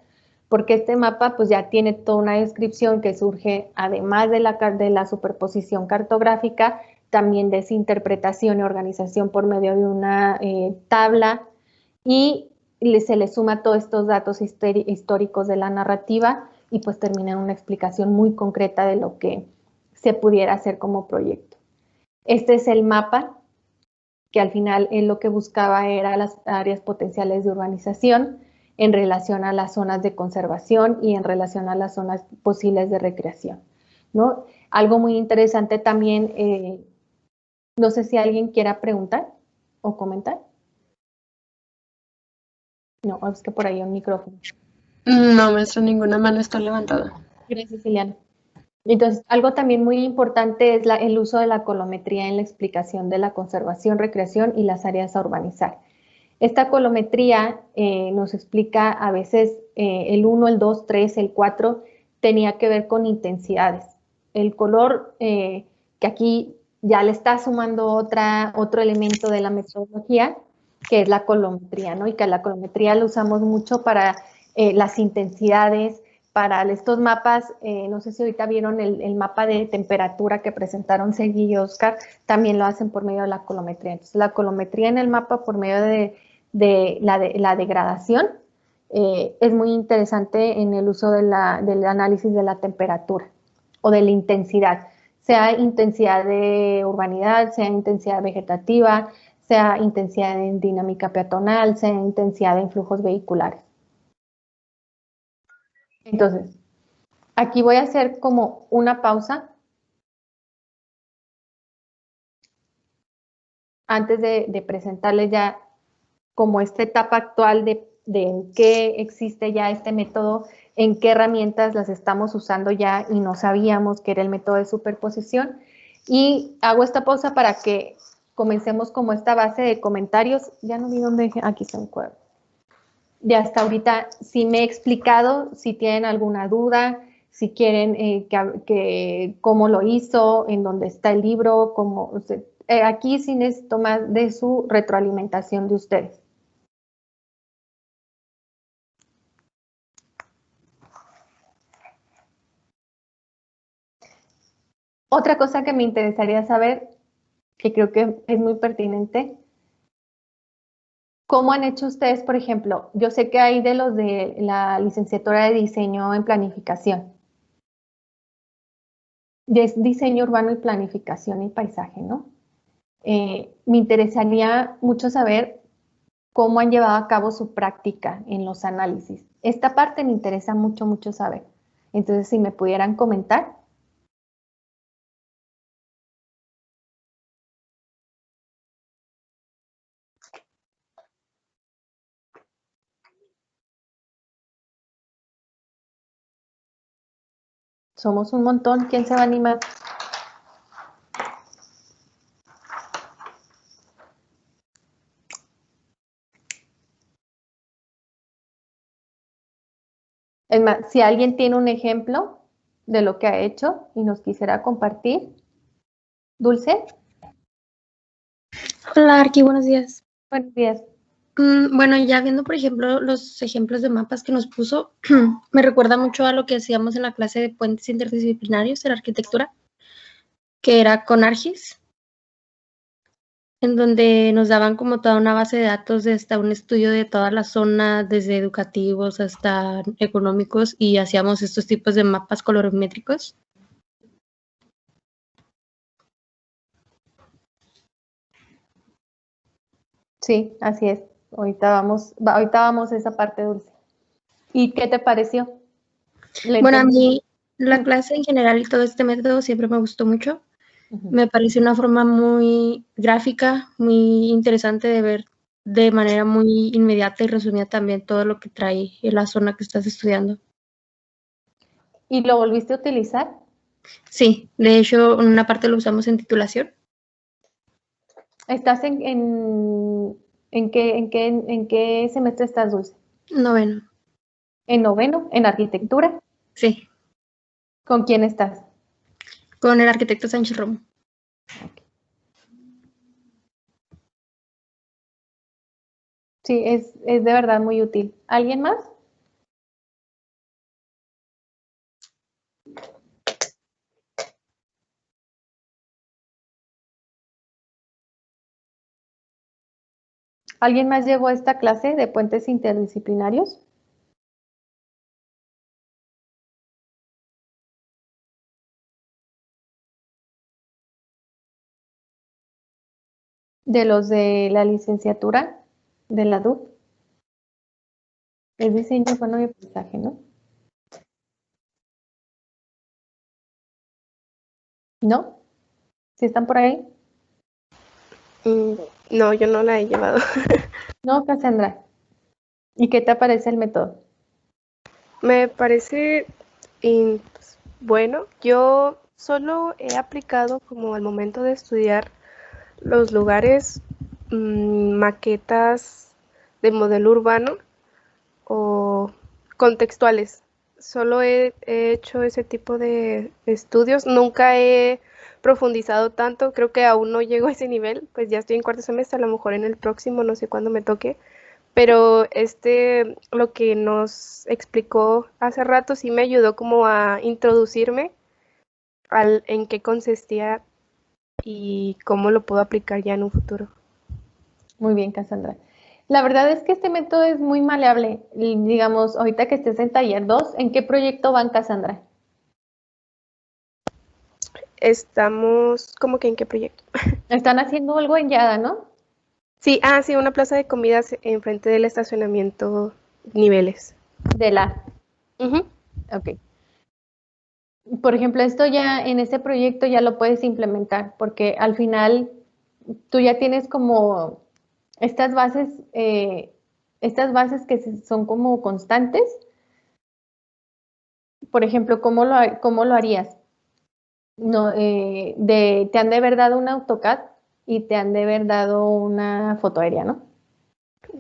porque este mapa pues ya tiene toda una descripción que surge, además de la superposición cartográfica, también de esa interpretación y organización por medio de una tabla, y se le suma todos estos datos históricos de la narrativa, y pues termina en una explicación muy concreta de lo que se pudiera hacer como proyecto. Este es el mapa, que al final él lo que buscaba era las áreas potenciales de urbanización en relación a las zonas de conservación y en relación a las zonas posibles de recreación, ¿no? Algo muy interesante también, no sé si alguien quiera preguntar o comentar. No, es que por ahí hay un micrófono. No, maestra, ninguna mano está levantada. Gracias, Liliana. Entonces, algo también muy importante es el uso de la colometría en la explicación de la conservación, recreación y las áreas a urbanizar. Esta colometría nos explica a veces el 1, el 2, 3, el 4 tenía que ver con intensidades. El color que aquí ya le está sumando otro elemento de la metodología, que es la colometría, ¿no? Y que la colometría la usamos mucho para las intensidades, para estos mapas, no sé si ahorita vieron el mapa de temperatura que presentaron Sergi y Oscar, también lo hacen por medio de la colometría. Entonces, la colometría en el mapa por medio de la degradación es muy interesante en el uso del análisis de la temperatura o de la intensidad, sea intensidad de urbanidad, sea intensidad vegetativa, sea intensidad en dinámica peatonal, sea intensidad en flujos vehiculares. Entonces, aquí voy a hacer como una pausa antes de presentarles ya como esta etapa actual de en qué existe ya este método, en qué herramientas las estamos usando ya y no sabíamos que era el método de superposición. Y hago esta pausa para que comencemos como esta base de comentarios. Ya no vi dónde, aquí está un cuadro. Ya hasta ahorita, si me he explicado, si tienen alguna duda, si quieren cómo lo hizo, en dónde está el libro, aquí sí necesito más de su retroalimentación de ustedes. Otra cosa que me interesaría saber, que creo que es muy pertinente, ¿cómo han hecho ustedes, por ejemplo? Yo sé que hay de los de la licenciatura de diseño en planificación. Es diseño urbano y planificación y paisaje, ¿no? Me interesaría mucho saber cómo han llevado a cabo su práctica en los análisis. Esta parte me interesa mucho, mucho saber. Entonces, si me pudieran comentar. Somos un montón. ¿Quién se va a animar? Es más, si alguien tiene un ejemplo de lo que ha hecho y nos quisiera compartir. Dulce. Hola, Arqui, buenos días. Buenos días. Bueno, ya viendo, por ejemplo, los ejemplos de mapas que nos puso, me recuerda mucho a lo que hacíamos en la clase de puentes interdisciplinarios en arquitectura, que era con ARGIS, en donde nos daban como toda una base de datos de hasta un estudio de toda la zona, desde educativos hasta económicos, y hacíamos estos tipos de mapas colorimétricos. Sí, así es. Ahorita vamos a esa parte, Dulce. ¿Y qué te pareció? Bueno, a mí la clase en general y todo este método siempre me gustó mucho. Me pareció una forma muy gráfica, muy interesante de ver de manera muy inmediata y resumida también todo lo que trae en la zona que estás estudiando. ¿Y lo volviste a utilizar? Sí, de hecho, en una parte lo usamos en titulación. ¿Estás en qué semestre estás, Dulce? Noveno. ¿En noveno? ¿En arquitectura? Sí. ¿Con quién estás? Con el arquitecto Sánchez Romo. Sí, es de verdad muy útil. ¿Alguien más? ¿Alguien más llevó esta clase de puentes interdisciplinarios? De los de la licenciatura de la DUC. Es diseño urbano y paisaje, ¿no? ¿No? ¿Sí están por ahí? No, yo no la he llevado. No, Cassandra. ¿Y qué te parece el método? Me parece pues, bueno. Yo solo he aplicado como al momento de estudiar los lugares, maquetas de modelo urbano o contextuales. Solo he hecho ese tipo de estudios, nunca he profundizado tanto, creo que aún no llego a ese nivel, pues ya estoy en cuarto semestre, a lo mejor en el próximo, no sé cuándo me toque, pero lo que nos explicó hace rato sí me ayudó como a introducirme en qué consistía y cómo lo puedo aplicar ya en un futuro. Muy bien, Cassandra. La verdad es que este método es muy maleable. Y, digamos, ahorita que estés en taller 2, ¿en qué proyecto van, Cassandra? Estamos, ¿cómo que en qué proyecto? Están haciendo algo en Yada, ¿no? Sí, sí, una plaza de comidas enfrente del estacionamiento Niveles. De la. Ujú. Ok. Por ejemplo, esto ya en este proyecto ya lo puedes implementar, porque al final tú ya tienes como estas bases que son como constantes. Por ejemplo, ¿cómo lo harías? No, te han de haber dado un AutoCAD y te han de haber dado una foto aérea, ¿no?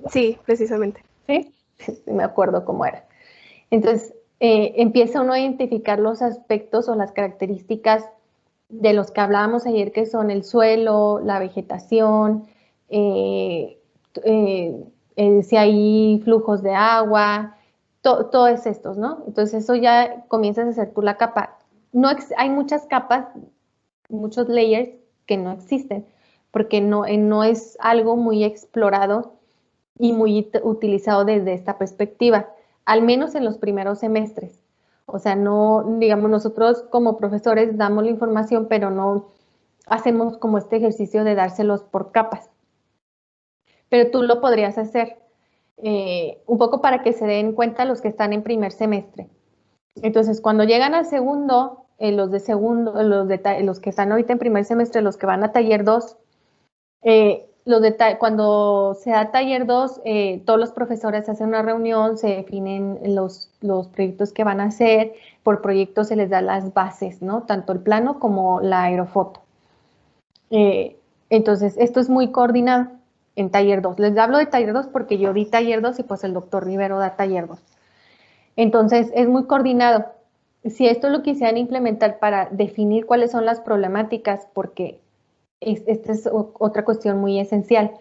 Sí, precisamente. Sí, me acuerdo cómo era. Entonces, empieza uno a identificar los aspectos o las características de los que hablábamos ayer, que son el suelo, la vegetación, si hay flujos de agua, todos estos, ¿no? Entonces, eso ya comienzas a hacer tú la capa. No hay muchas capas, muchos layers que no existen, porque no es algo muy explorado y muy utilizado desde esta perspectiva, al menos en los primeros semestres. O sea, no, digamos, nosotros como profesores damos la información, pero no hacemos como este ejercicio de dárselos por capas. Pero tú lo podrías hacer un poco para que se den cuenta los que están en primer semestre. Entonces, cuando llegan al segundo, los que están ahorita en primer semestre, los que van a taller 2, cuando se da taller 2, todos los profesores hacen una reunión, se definen los proyectos que van a hacer, por proyecto se les da las bases, ¿no? Tanto el plano como la aerofoto. Entonces, esto es muy coordinado en taller 2. Les hablo de taller 2 porque yo di taller 2 y pues el doctor Rivero da taller 2. Entonces, es muy coordinado. Si esto lo quisieran implementar para definir cuáles son las problemáticas, porque esta es otra cuestión muy esencial.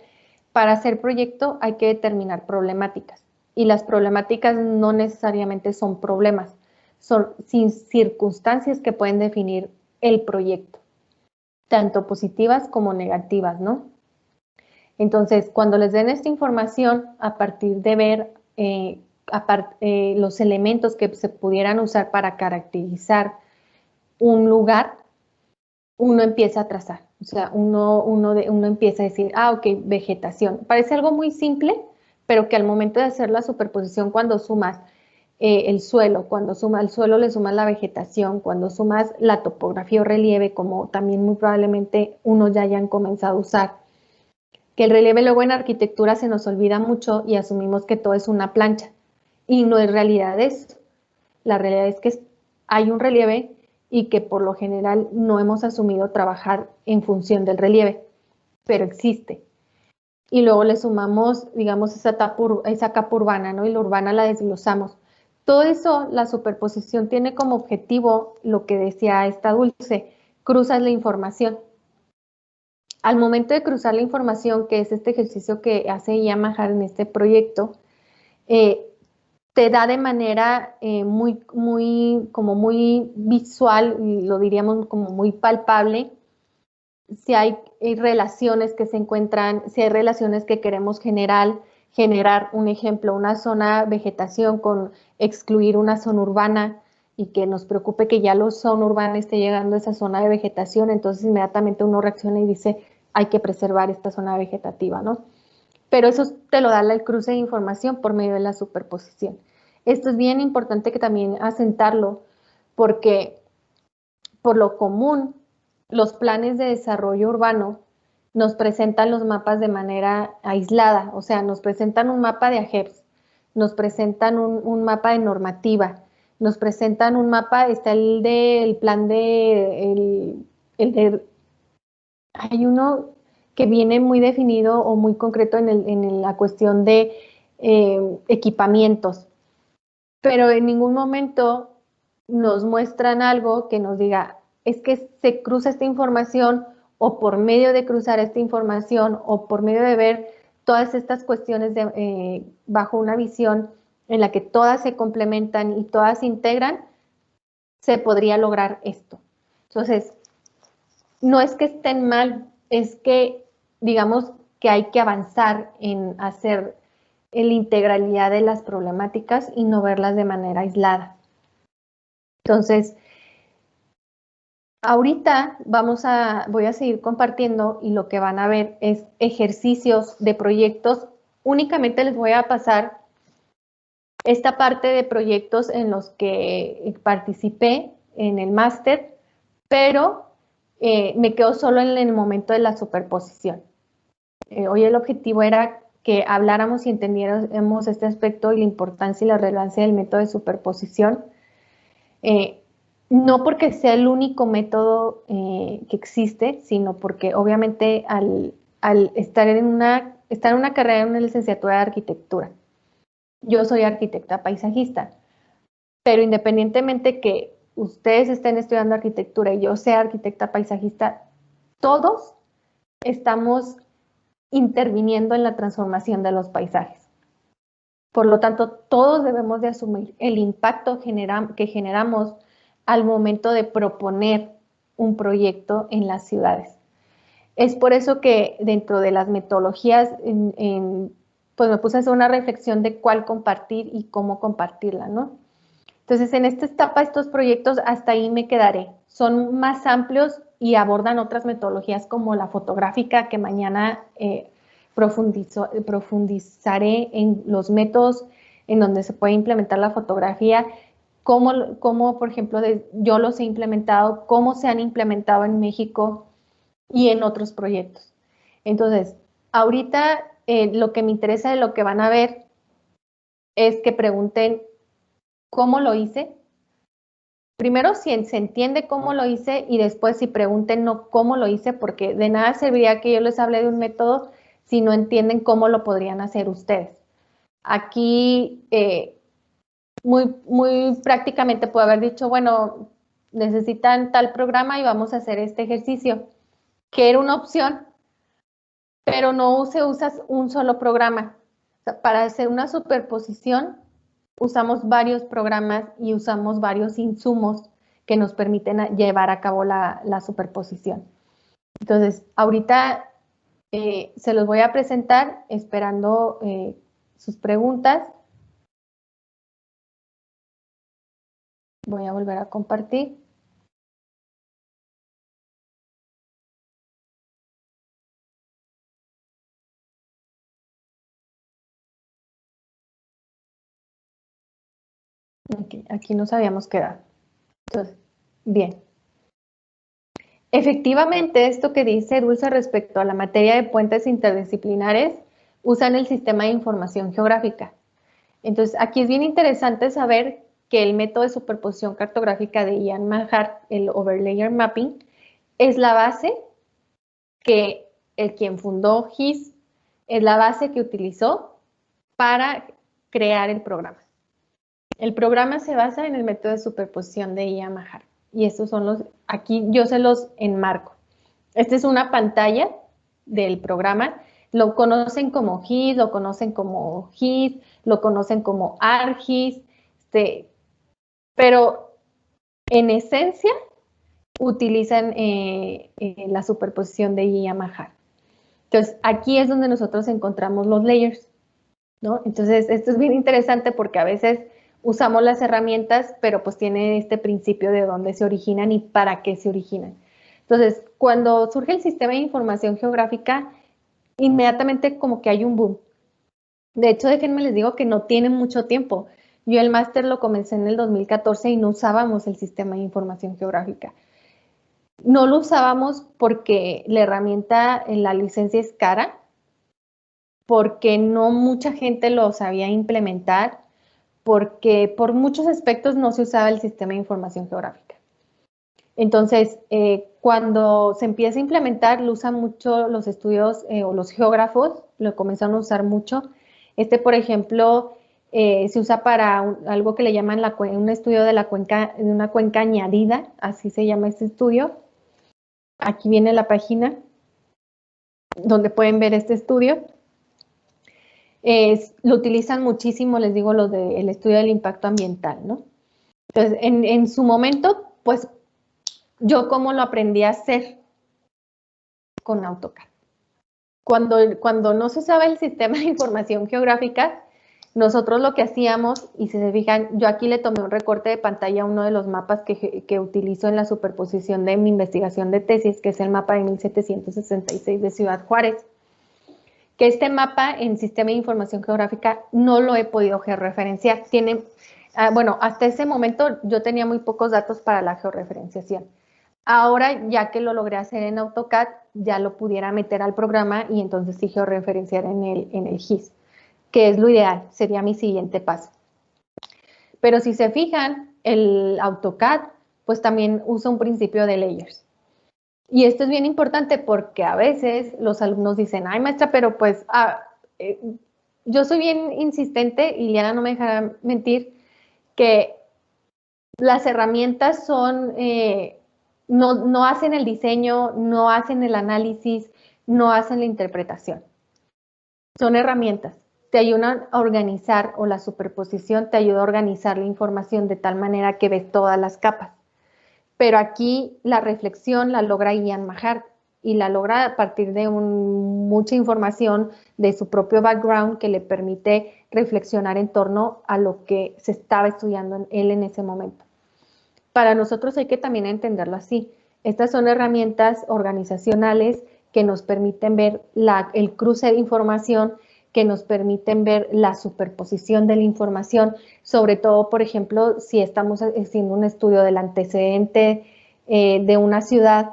Para hacer proyecto hay que determinar problemáticas y las problemáticas no necesariamente son problemas, son circunstancias que pueden definir el proyecto, tanto positivas como negativas, ¿no? Entonces, cuando les den esta información, a partir de ver los elementos que se pudieran usar para caracterizar un lugar, uno empieza a trazar. O sea, uno empieza a decir, ok, vegetación. Parece algo muy simple, pero que al momento de hacer la superposición, cuando sumas el suelo, cuando sumas el suelo le sumas la vegetación, cuando sumas la topografía o relieve, como también muy probablemente unos ya hayan comenzado a usar, que el relieve luego en arquitectura se nos olvida mucho y asumimos que todo es una plancha. Y no es realidad eso. La realidad es que hay un relieve y que por lo general no hemos asumido trabajar en función del relieve, pero existe. Y luego le sumamos, digamos, esa capa urbana, ¿no? Y la urbana la desglosamos. Todo eso, la superposición tiene como objetivo lo que decía esta Dulce, cruzas la información. Al momento de cruzar la información, que es este ejercicio que hace Yamaha en este proyecto, te da de manera como muy visual, lo diríamos como muy palpable, si hay relaciones que se encuentran, si hay relaciones que queremos generar un ejemplo, una zona vegetación con excluir una zona urbana y que nos preocupe que ya la zona urbana esté llegando a esa zona de vegetación, entonces inmediatamente uno reacciona y dice, hay que preservar esta zona vegetativa, ¿no? Pero eso te lo da el cruce de información por medio de la superposición. Esto es bien importante que también asentarlo porque por lo común los planes de desarrollo urbano nos presentan los mapas de manera aislada, o sea, nos presentan un mapa de AGEPS, nos presentan un mapa de normativa, nos presentan un mapa, está el plan hay uno que viene muy definido o muy concreto en la cuestión de equipamientos, pero en ningún momento nos muestran algo que nos diga, es que se cruza esta información o por medio de cruzar esta información o por medio de ver todas estas cuestiones bajo una visión en la que todas se complementan y todas se integran, se podría lograr esto. Entonces, no es que estén mal, es que digamos que hay que avanzar en hacer la integralidad de las problemáticas y no verlas de manera aislada. Entonces, ahorita voy a seguir compartiendo y lo que van a ver es ejercicios de proyectos. Únicamente les voy a pasar esta parte de proyectos en los que participé en el máster, pero me quedo solo en el momento de la superposición. Hoy el objetivo era que habláramos y entendiéramos este aspecto y la importancia y la relevancia del método de superposición. No porque sea el único método que existe, sino porque obviamente al estar en una carrera, en una licenciatura de arquitectura, yo soy arquitecta paisajista, pero independientemente que ustedes estén estudiando arquitectura y yo sea arquitecta paisajista, todos estamos interviniendo en la transformación de los paisajes. Por lo tanto, todos debemos de asumir el impacto que generamos al momento de proponer un proyecto en las ciudades. Es por eso que dentro de las metodologías, pues me puse a hacer una reflexión de cuál compartir y cómo compartirla, ¿no? Entonces, en esta etapa, estos proyectos, hasta ahí me quedaré. Son más amplios y abordan otras metodologías como la fotográfica, que mañana profundizaré en los métodos en donde se puede implementar la fotografía, cómo por ejemplo, yo los he implementado, cómo se han implementado en México y en otros proyectos. Entonces, ahorita lo que me interesa de lo que van a ver es que pregunten cómo lo hice. Primero, si se entiende cómo lo hice y después si pregunten no cómo lo hice, porque de nada serviría que yo les hable de un método si no entienden cómo lo podrían hacer ustedes. Aquí muy prácticamente puedo haber dicho, bueno, necesitan tal programa y vamos a hacer este ejercicio, que era una opción, pero no se usa un solo programa. O sea, para hacer una superposición usamos varios programas y usamos varios insumos que nos permiten llevar a cabo la superposición. Entonces, ahorita se los voy a presentar esperando sus preguntas. Voy a volver a compartir. Okay, aquí nos habíamos quedado. Entonces, bien. Efectivamente, esto que dice Dulce respecto a la materia de puentes interdisciplinares, usan el sistema de información geográfica. Entonces, aquí es bien interesante saber que el método de superposición cartográfica de Ian Manhart, el Overlayer Mapping, es la base que quien fundó GIS, es la base que utilizó para crear el programa. El programa se basa en el método de superposición de Ian Manhart. Y estos son aquí yo se los enmarco. Esta es una pantalla del programa. Lo conocen como GIS, lo conocen como GIS, lo conocen como ArcGIS, pero en esencia utilizan la superposición de Ian Manhart. Entonces, aquí es donde nosotros encontramos los layers, ¿no? Entonces, esto es bien interesante porque a veces usamos las herramientas, pero pues tiene este principio de dónde se originan y para qué se originan. Entonces, cuando surge el sistema de información geográfica, inmediatamente como que hay un boom. De hecho, déjenme les digo que no tiene mucho tiempo. Yo el máster lo comencé en el 2014 y no usábamos el sistema de información geográfica. No lo usábamos porque la herramienta en la licencia es cara, porque no mucha gente lo sabía implementar, porque por muchos aspectos no se usaba el sistema de información geográfica. Entonces, cuando se empieza a implementar, lo usan mucho los estudios o los geógrafos, lo comenzaron a usar mucho, Por ejemplo, se usa para algo que le llaman un estudio de una cuenca añadida, así se llama este estudio. Aquí viene la página donde pueden ver este estudio. Lo utilizan muchísimo, les digo, lo del estudio del impacto ambiental, ¿no? Entonces, en su momento, pues, yo cómo lo aprendí a hacer con AutoCAD. Cuando no se usaba el sistema de información geográfica, nosotros lo que hacíamos, y si se fijan, yo aquí le tomé un recorte de pantalla a uno de los mapas que utilizo en la superposición de mi investigación de tesis, que es el mapa de 1766 de Ciudad Juárez. Que este mapa en Sistema de Información Geográfica no lo he podido georreferenciar. Bueno, hasta ese momento yo tenía muy pocos datos para la georreferenciación. Ahora, ya que lo logré hacer en AutoCAD, ya lo pudiera meter al programa y entonces sí georreferenciar en el GIS, que es lo ideal, sería mi siguiente paso. Pero si se fijan, el AutoCAD pues también usa un principio de layers. Y esto es bien importante porque a veces los alumnos dicen, ay maestra, pero pues yo soy bien insistente y Liliana no me dejará mentir que las herramientas son, no hacen el diseño, no hacen el análisis, no hacen la interpretación. Son herramientas. Te ayudan a organizar, o la superposición te ayuda a organizar la información de tal manera que ves todas las capas. Pero aquí la reflexión la logra Ian Mahart y la logra a partir de mucha información de su propio background que le permite reflexionar en torno a lo que se estaba estudiando él en ese momento. Para nosotros hay que también entenderlo así. Estas son herramientas organizacionales que nos permiten ver el cruce de información, que nos permiten ver la superposición de la información, sobre todo, por ejemplo, si estamos haciendo un estudio del antecedente de una ciudad,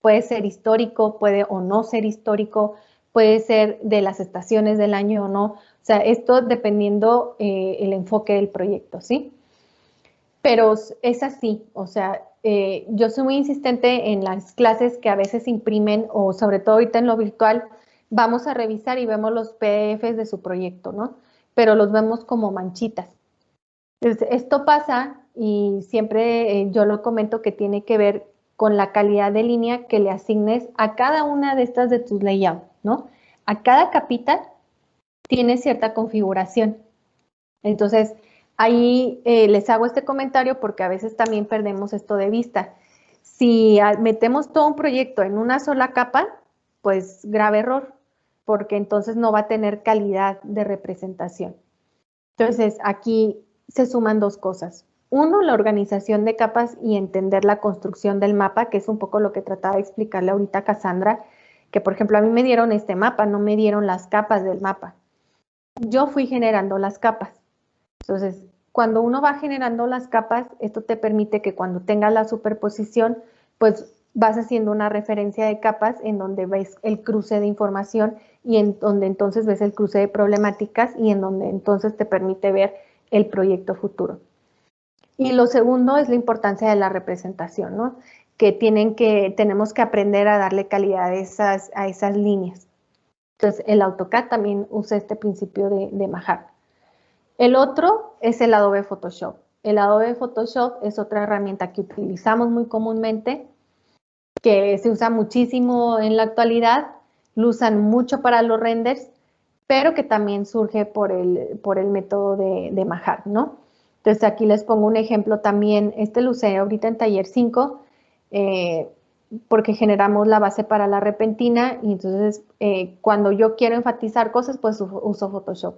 puede ser histórico, puede o no ser histórico, puede ser de las estaciones del año o no. O sea, esto dependiendo el enfoque del proyecto, ¿sí? Pero es así, o sea, yo soy muy insistente en las clases que a veces imprimen, o sobre todo ahorita en lo virtual, vamos a revisar y vemos los PDFs de su proyecto, ¿no? Pero los vemos como manchitas. Entonces, esto pasa y siempre yo lo comento que tiene que ver con la calidad de línea que le asignes a cada una de estas de tus layouts, ¿no? A cada capita tiene cierta configuración. Entonces, ahí les hago este comentario porque a veces también perdemos esto de vista. Si metemos todo un proyecto en una sola capa, pues grave error, porque entonces no va a tener calidad de representación. Entonces, aquí se suman dos cosas. Uno, la organización de capas y entender la construcción del mapa, que es un poco lo que trataba de explicarle ahorita a Cassandra, que por ejemplo a mí me dieron este mapa, no me dieron las capas del mapa. Yo fui generando las capas. Entonces, cuando uno va generando las capas, esto te permite que cuando tengas la superposición, pues vas haciendo una referencia de capas en donde ves el cruce de información y en donde entonces ves el cruce de problemáticas y en donde entonces te permite ver el proyecto futuro. Y lo segundo es la importancia de la representación, ¿no? Que tenemos que aprender a darle calidad a esas líneas. Entonces, el AutoCAD también usa este principio de Mahart. El otro es el Adobe Photoshop. El Adobe Photoshop es otra herramienta que utilizamos muy comúnmente, que se usa muchísimo en la actualidad, lo usan mucho para los renders, pero que también surge por el método de Mahart, ¿no? Entonces aquí les pongo un ejemplo también, lo usé ahorita en taller 5, porque generamos la base para la repentina y entonces cuando yo quiero enfatizar cosas, pues uso Photoshop.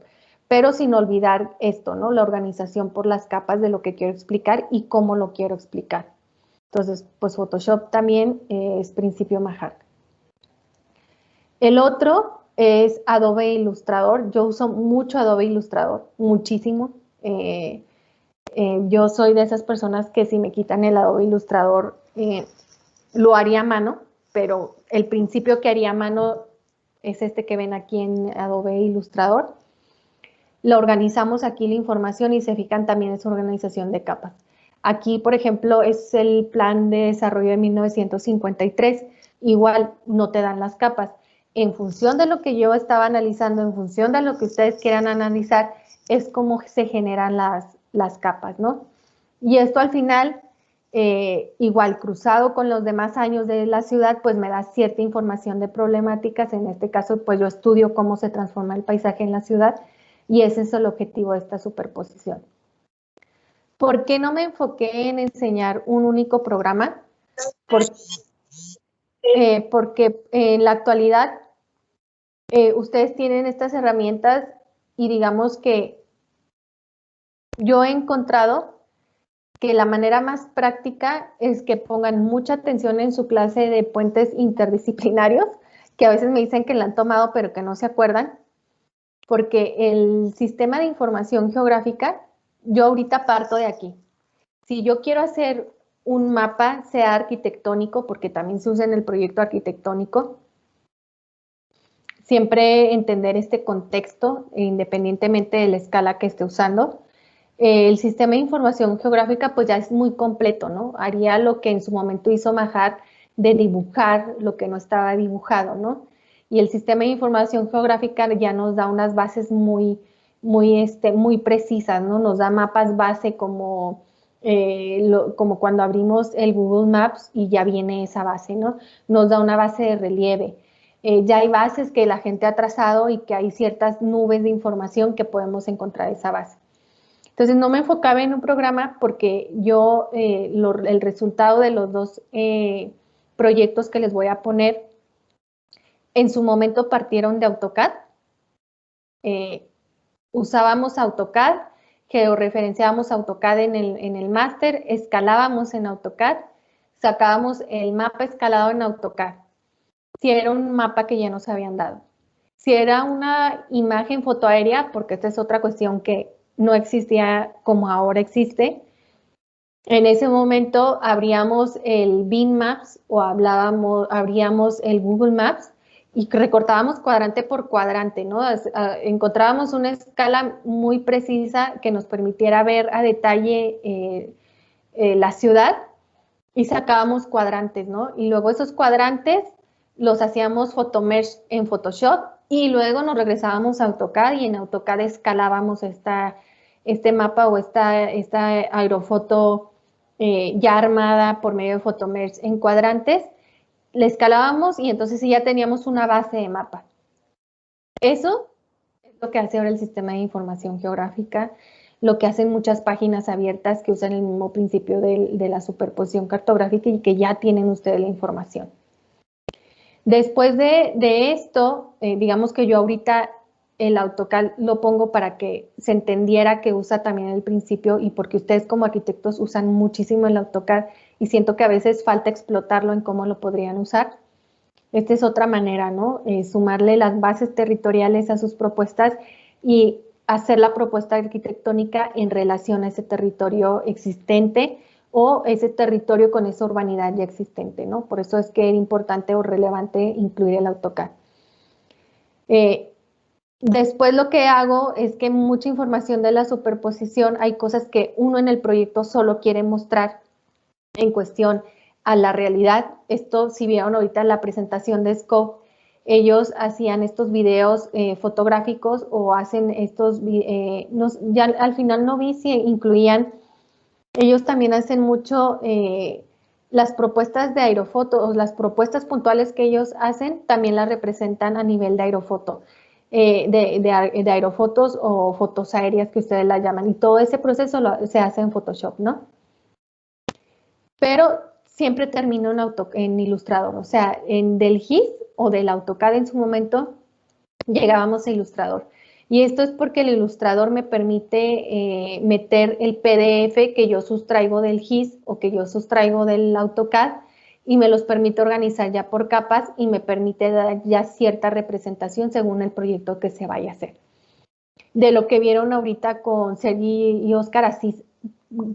Pero sin olvidar esto, ¿no? La organización por las capas de lo que quiero explicar y cómo lo quiero explicar. Entonces, pues Photoshop también es principio Mahart. El otro es Adobe Illustrator. Yo uso mucho Adobe Illustrator, muchísimo. Yo soy de esas personas que si me quitan el Adobe Illustrator, lo haría a mano, pero el principio que haría a mano es este que ven aquí en Adobe Illustrator. Lo organizamos aquí la información y se fijan también en su organización de capas. Aquí, por ejemplo, es el plan de desarrollo de 1953. Igual no te dan las capas. en función de lo que yo estaba analizando, en función de lo que ustedes quieran analizar, es cómo se generan las capas, ¿no? Y esto al final, igual cruzado con los demás años de la ciudad, pues me da cierta información de problemáticas. En este caso, pues yo estudio cómo se transforma el paisaje en la ciudad y ese es el objetivo de esta superposición. ¿Por qué no me enfoqué en enseñar un único programa? Porque en la actualidad ustedes tienen estas herramientas y digamos que yo he encontrado que la manera más práctica es que pongan mucha atención en su clase de puentes interdisciplinarios, que a veces me dicen que la han tomado pero que no se acuerdan, porque el sistema de información geográfica, yo ahorita parto de aquí. Si yo quiero hacer un mapa, sea arquitectónico, porque también se usa en el proyecto arquitectónico, siempre entender este contexto, independientemente de la escala que esté usando. El sistema de información geográfica pues ya es muy completo, ¿no? Haría lo que en su momento hizo Mahat de dibujar lo que no estaba dibujado, ¿no? Y el sistema de información geográfica ya nos da unas bases muy precisas, ¿no? Nos da mapas base como cuando abrimos el Google Maps y ya viene esa base, ¿no? Nos da una base de relieve. Ya hay bases que la gente ha trazado y que hay ciertas nubes de información que podemos encontrar esa base. Entonces no me enfocaba en un programa porque yo el resultado de los dos proyectos que les voy a poner en su momento partieron de AutoCAD. Usábamos AutoCAD, georreferenciábamos AutoCAD en el máster, escalábamos en AutoCAD, sacábamos el mapa escalado en AutoCAD. Si era un mapa que ya nos habían dado. Si era una imagen fotoaérea, porque esta es otra cuestión que no existía como ahora existe, en ese momento abríamos el Bing Maps o abríamos el Google Maps y recortábamos cuadrante por cuadrante, ¿no? Encontrábamos una escala muy precisa que nos permitiera ver a detalle la ciudad y sacábamos cuadrantes, ¿no? Y luego esos cuadrantes los hacíamos photomesh en Photoshop y luego nos regresábamos a AutoCAD y en AutoCAD escalábamos este mapa o esta aerofoto ya armada por medio de photomesh en cuadrantes, le escalábamos y entonces sí ya teníamos una base de mapa. Eso es lo que hace ahora el sistema de información geográfica, lo que hacen muchas páginas abiertas que usan el mismo principio de la superposición cartográfica y que ya tienen ustedes la información. Después de esto, digamos que yo ahorita el AutoCAD lo pongo para que se entendiera que usa también el principio y porque ustedes como arquitectos usan muchísimo el AutoCAD y siento que a veces falta explotarlo en cómo lo podrían usar. Esta es otra manera, ¿no? Sumarle las bases territoriales a sus propuestas y hacer la propuesta arquitectónica en relación a ese territorio existente o ese territorio con esa urbanidad ya existente, ¿no? Por eso es que era importante o relevante incluir el AutoCAD. Después lo que hago es que mucha información de la superposición, hay cosas que uno en el proyecto solo quiere mostrar en cuestión a la realidad. Esto, si vieron ahorita la presentación de Scope, ellos hacían estos videos fotográficos o hacen estos, ya al final no vi si incluían, ellos también hacen mucho las propuestas de aerofoto, o las propuestas puntuales que ellos hacen, también las representan a nivel de aerofoto. De aerofotos o fotos aéreas que ustedes la llaman y todo ese proceso se hace en Photoshop, ¿no? Pero siempre termino en Illustrator, o sea, del GIS o del AutoCAD en su momento llegábamos a Illustrator. Y esto es porque el Illustrator me permite meter el PDF que yo sustraigo del GIS o que yo sustraigo del AutoCAD y me los permite organizar ya por capas y me permite dar ya cierta representación según el proyecto que se vaya a hacer. De lo que vieron ahorita con Sergi y Oscar, así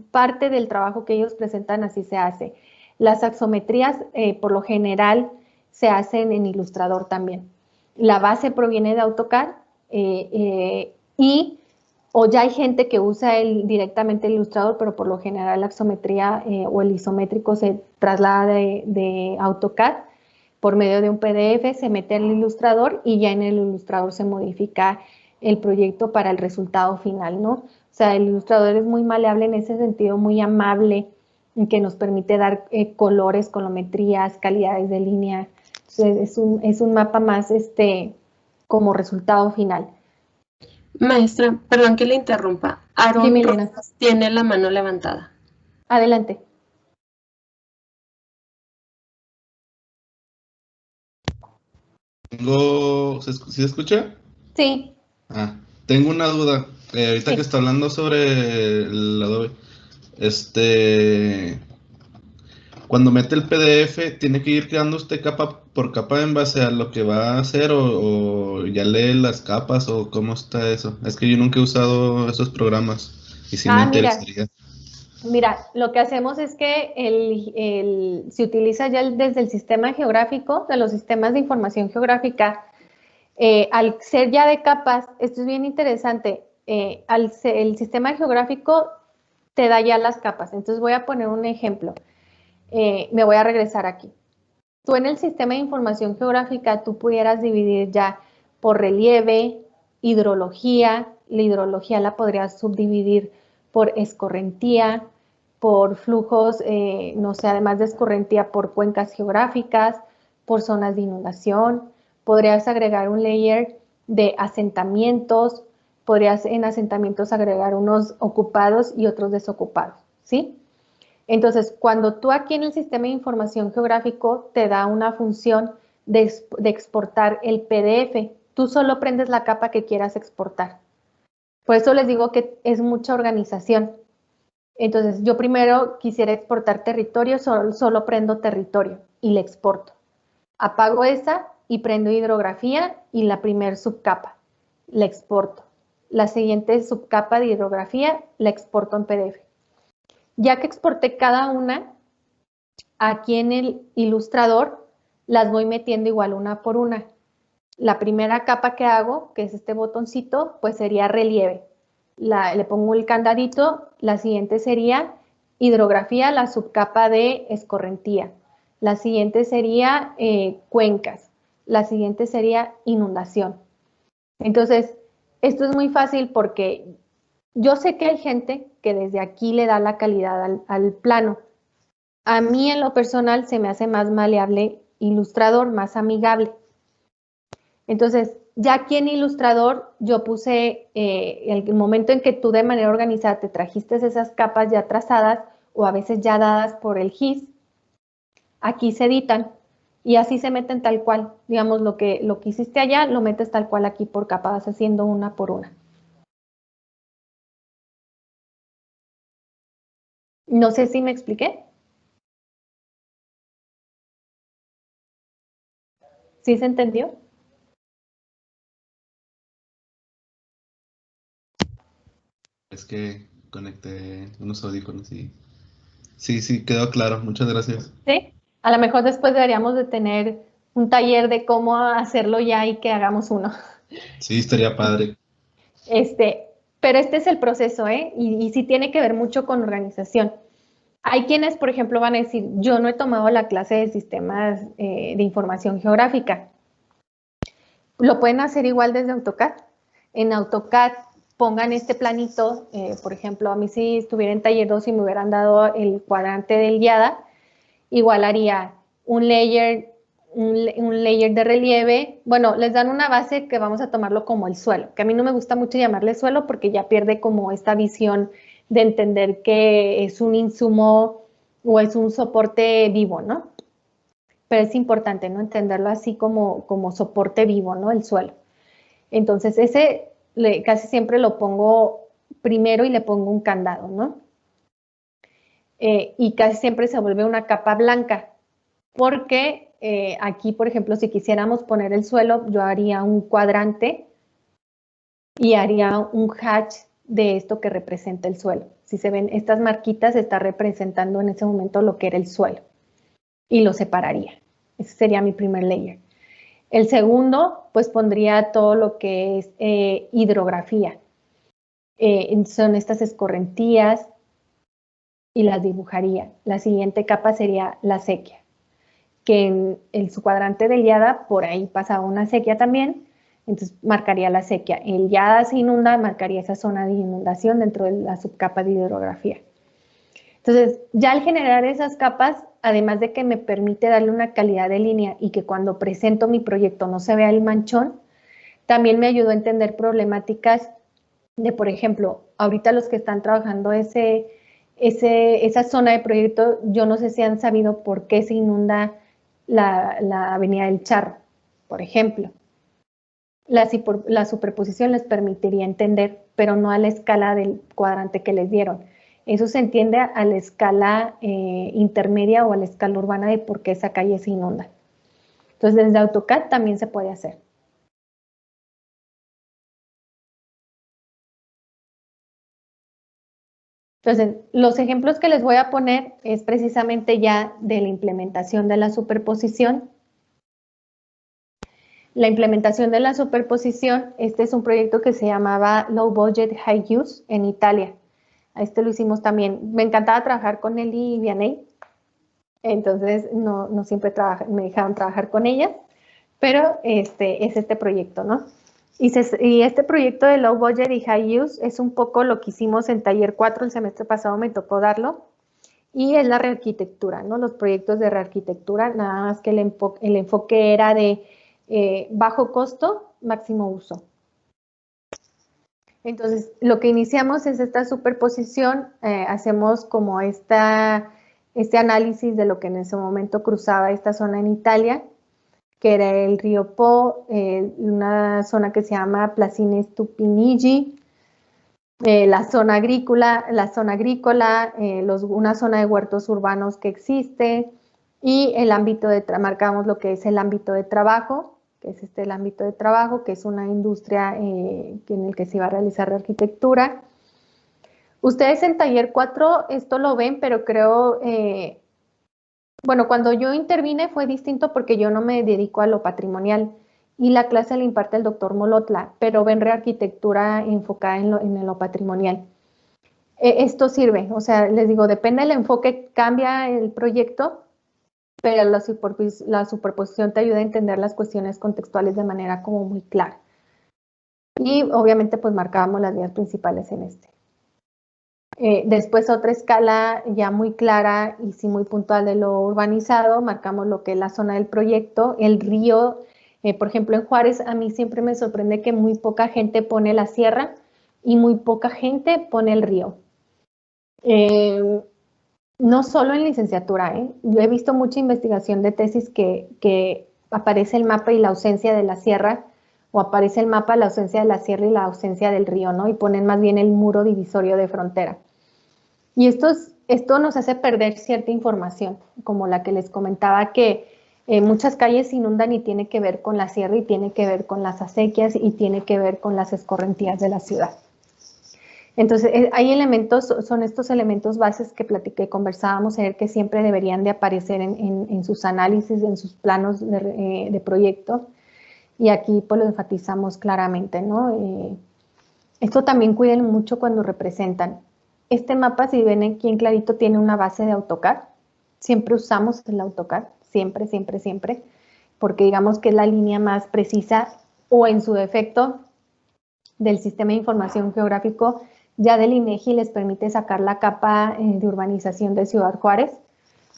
parte del trabajo que ellos presentan así se hace. Las axometrías por lo general se hacen en Illustrator también. La base proviene de AutoCAD o ya hay gente que usa directamente el Illustrator, pero por lo general la axometría o el isométrico se traslada de AutoCAD. por medio de un PDF, se mete al ilustrador y ya en el ilustrador se modifica el proyecto para el resultado final, ¿no? O sea, el ilustrador es muy maleable en ese sentido, muy amable, que nos permite dar colores, colometrías, calidades de línea. Entonces, es un mapa más como resultado final. Maestra, perdón que le interrumpa. Sí, Aaron Milena. Rosas tiene la mano levantada. Adelante. ¿Sí se escucha? Sí. Tengo una duda. Ahorita Sí. que está hablando sobre el Adobe, cuando mete el PDF, ¿tiene que ir creando usted capa por capa en base a lo que va a hacer o ya lee las capas o cómo está eso? Es que yo nunca he usado esos programas y sí me interesaría. Mira, lo que hacemos es que se utiliza ya desde el sistema geográfico, de los sistemas de información geográfica, al ser ya de capas, esto es bien interesante, el sistema geográfico te da ya las capas. Entonces voy a poner un ejemplo. Me voy a regresar aquí. Tú en el sistema de información geográfica, tú pudieras dividir ya por relieve, hidrología. La hidrología la podrías subdividir por escorrentía, por flujos, no sé, además de escorrentía, por cuencas geográficas, por zonas de inundación. Podrías agregar un layer de asentamientos, podrías en asentamientos agregar unos ocupados y otros desocupados, ¿sí? Entonces, cuando tú aquí en el sistema de información geográfico te da una función de exportar el PDF, tú solo prendes la capa que quieras exportar. Por eso les digo que es mucha organización. Entonces, yo primero quisiera exportar territorio, solo prendo territorio y le exporto. Apago esa y prendo hidrografía y la primer subcapa, la exporto. La siguiente subcapa de hidrografía la exporto en PDF. Ya que exporté cada una, aquí en el ilustrador las voy metiendo igual una por una. La primera capa que hago, que es este botoncito, pues sería relieve. Le pongo el candadito. La siguiente sería hidrografía, la subcapa de escorrentía. La siguiente sería cuencas. La siguiente sería inundación. Entonces, esto es muy fácil porque yo sé que hay gente que desde aquí le da la calidad al plano. A mí en lo personal se me hace más maleable ilustrador, más amigable. Entonces, ya aquí en Ilustrador yo puse el momento en que tú de manera organizada te trajiste esas capas ya trazadas o a veces ya dadas por el GIS, aquí se editan y así se meten tal cual. Digamos, lo que hiciste allá lo metes tal cual aquí por capas, haciendo una por una. No sé si me expliqué. ¿Sí se entendió? Es que conecté unos audífonos y sí, quedó claro. Muchas gracias. Sí. A lo mejor después deberíamos de tener un taller de cómo hacerlo ya y que hagamos uno. Sí, estaría padre. Pero este es el proceso, ¿eh? Y sí tiene que ver mucho con organización. Hay quienes, por ejemplo, van a decir, yo no he tomado la clase de sistemas de información geográfica. Lo pueden hacer igual desde AutoCAD. En AutoCAD pongan este planito, por ejemplo, a mí si estuviera en taller 2 y me hubieran dado el cuadrante del YADA, igual haría un layer de relieve. Bueno, les dan una base que vamos a tomarlo como el suelo, que a mí no me gusta mucho llamarle suelo porque ya pierde como esta visión de entender que es un insumo o es un soporte vivo, ¿no? Pero es importante, ¿no? Entenderlo así como soporte vivo, ¿no? El suelo. Entonces, ese casi siempre lo pongo primero y le pongo un candado, ¿no? Y casi siempre se vuelve una capa blanca, porque aquí, por ejemplo, si quisiéramos poner el suelo, yo haría un cuadrante y haría un hatch de esto que representa el suelo. Si se ven estas marquitas, está representando en ese momento lo que era el suelo y lo separaría. Ese sería mi primer layer. El segundo, pues pondría todo lo que es hidrografía. Son estas escorrentías y las dibujaría. La siguiente capa sería la sequía, que en su cuadrante del YADA por ahí pasaba una sequía también, entonces marcaría la sequía. El YADA se inunda, marcaría esa zona de inundación dentro de la subcapa de hidrografía. Entonces, ya al generar esas capas, además de que me permite darle una calidad de línea y que cuando presento mi proyecto no se vea el manchón, también me ayudó a entender problemáticas de, por ejemplo, ahorita los que están trabajando esa zona de proyecto, yo no sé si han sabido por qué se inunda la Avenida del Charro, por ejemplo. La superposición les permitiría entender, pero no a la escala del cuadrante que les dieron. Eso se entiende a la escala intermedia o a la escala urbana de por qué esa calle se inunda. Entonces, desde AutoCAD también se puede hacer. Entonces, los ejemplos que les voy a poner es precisamente ya de la implementación de la superposición. La implementación de la superposición, este es un proyecto que se llamaba Low Budget High Use en Italia. A este lo hicimos también. Me encantaba trabajar con Eli y Vianney, entonces no siempre me dejaban trabajar con ellas, pero es este proyecto, ¿no? Y este proyecto de Low Budget y High Use es un poco lo que hicimos en Taller 4, el semestre pasado me tocó darlo, y es la rearquitectura, ¿no? Los proyectos de rearquitectura, nada más que el enfoque era de bajo costo, máximo uso. Entonces, lo que iniciamos es esta superposición, hacemos como este análisis de lo que en ese momento cruzaba esta zona en Italia, que era el río Po, una zona que se llama Placine Stupinigi, la zona agrícola, una zona de huertos urbanos que existe, y el ámbito marcamos lo que es el ámbito de trabajo, que es el ámbito de trabajo, que es una industria en el que se iba a realizar la arquitectura. Ustedes en Taller 4 esto lo ven, pero creo, bueno, cuando yo intervine fue distinto porque yo no me dedico a lo patrimonial y la clase la imparte el doctor Molotla, pero ven rearquitectura enfocada en lo patrimonial. Esto sirve, o sea, les digo, depende del enfoque, cambia el proyecto, pero la superposición te ayuda a entender las cuestiones contextuales de manera como muy clara. Y obviamente pues marcábamos las vías principales en este. Después otra escala ya muy clara y sí muy puntual de lo urbanizado, marcamos lo que es la zona del proyecto, el río, por ejemplo en Juárez a mí siempre me sorprende que muy poca gente pone la sierra y muy poca gente pone el río. No solo en licenciatura, yo he visto mucha investigación de tesis que aparece el mapa y la ausencia de la sierra, o aparece el mapa, la ausencia de la sierra y la ausencia del río, ¿no? Y ponen más bien el muro divisorio de frontera. Y esto nos hace perder cierta información, como la que les comentaba que muchas calles se inundan y tiene que ver con la sierra y tiene que ver con las acequias y tiene que ver con las escorrentías de la ciudad. Entonces, hay elementos, son estos elementos bases que conversábamos ayer que siempre deberían de aparecer en sus análisis, en sus planos de proyecto. Y aquí pues lo enfatizamos claramente, ¿no? Esto también cuiden mucho cuando representan. Este mapa, si ven aquí en clarito, tiene una base de AutoCAD. Siempre usamos el AutoCAD, siempre, siempre, siempre, porque digamos que es la línea más precisa o en su defecto del sistema de información geográfico ya del INEGI les permite sacar la capa de urbanización de Ciudad Juárez.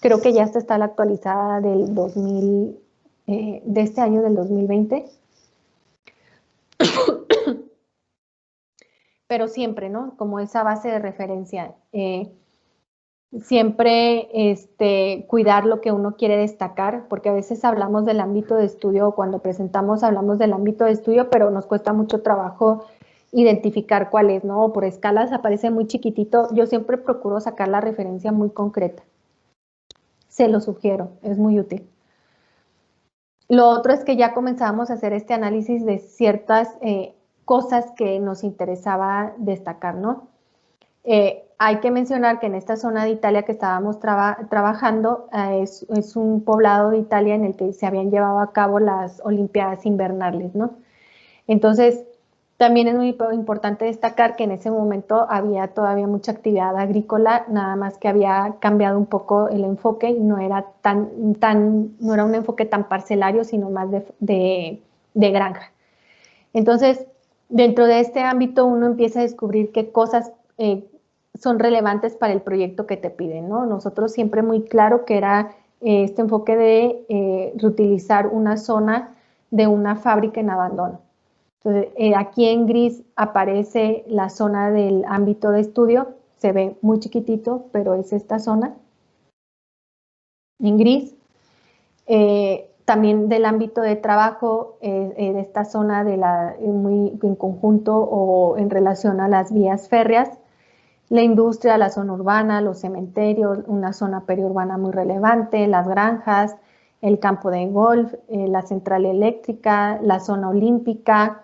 Creo que ya está la actualizada del 2000, de este año del 2020. Pero siempre, ¿no? Como esa base de referencia. Siempre cuidar lo que uno quiere destacar, porque a veces hablamos del ámbito de estudio, o cuando presentamos hablamos del ámbito de estudio, pero nos cuesta mucho trabajo identificar cuál es, ¿no? Por escalas aparece muy chiquitito. Yo siempre procuro sacar la referencia muy concreta. Se lo sugiero, es muy útil. Lo otro es que ya comenzamos a hacer este análisis de ciertas cosas que nos interesaba destacar, ¿no? Hay que mencionar que en esta zona de Italia que estábamos trabajando es un poblado de Italia en el que se habían llevado a cabo las Olimpiadas invernales, ¿no? Entonces, También es muy importante destacar que en ese momento había todavía mucha actividad agrícola, nada más que había cambiado un poco el enfoque y no era no era un enfoque tan parcelario, sino más de granja. Entonces, dentro de este ámbito uno empieza a descubrir qué cosas son relevantes para el proyecto que te piden, ¿no? Nosotros siempre muy claro que era este enfoque de reutilizar una zona de una fábrica en abandono. Entonces, aquí en gris aparece la zona del ámbito de estudio, se ve muy chiquitito, pero es esta zona en gris. También del ámbito de trabajo, de esta zona muy en conjunto o en relación a las vías férreas, la industria, la zona urbana, los cementerios, una zona periurbana muy relevante, las granjas, el campo de golf, la central eléctrica, la zona olímpica,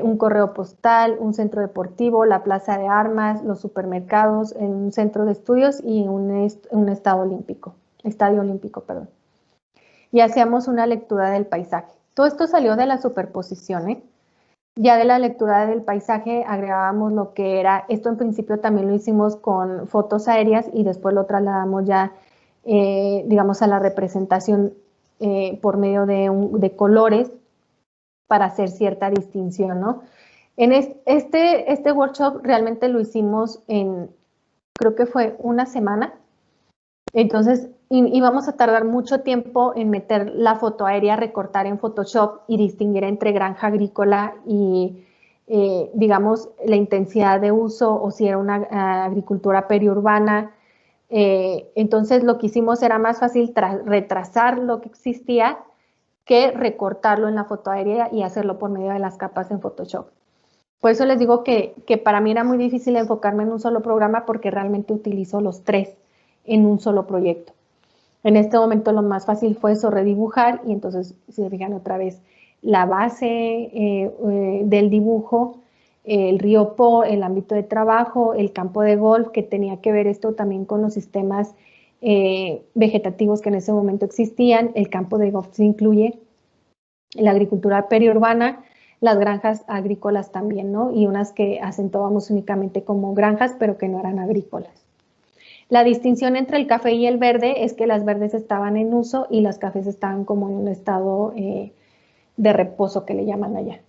un correo postal, un centro deportivo, la plaza de armas, los supermercados, un centro de estudios y un estadio olímpico, perdón. Y hacíamos una lectura del paisaje. Todo esto salió de la superposición, ¿eh? Ya de la lectura del paisaje agregábamos lo que era, esto en principio también lo hicimos con fotos aéreas y después lo trasladamos ya, digamos, a la representación por medio de colores para hacer cierta distinción, ¿no? En este workshop realmente lo hicimos creo que fue una semana, entonces íbamos a tardar mucho tiempo en meter la foto aérea, recortar en Photoshop y distinguir entre granja agrícola y, digamos, la intensidad de uso o si era una agricultura periurbana. Entonces lo que hicimos era más fácil retrasar lo que existía que recortarlo en la foto aérea y hacerlo por medio de las capas en Photoshop. Por eso les digo que para mí era muy difícil enfocarme en un solo programa porque realmente utilizo los tres en un solo proyecto. En este momento lo más fácil fue eso, redibujar, y entonces, si se fijan otra vez, la base del dibujo, el río Po, el ámbito de trabajo, el campo de golf, que tenía que ver esto también con los sistemas vegetativos que en ese momento existían. El campo de golf se incluye, la agricultura periurbana, las granjas agrícolas también, ¿no? Y unas que acentuábamos únicamente como granjas, pero que no eran agrícolas. La distinción entre el café y el verde es que las verdes estaban en uso y las cafés estaban como en un estado de reposo, que le llaman allá.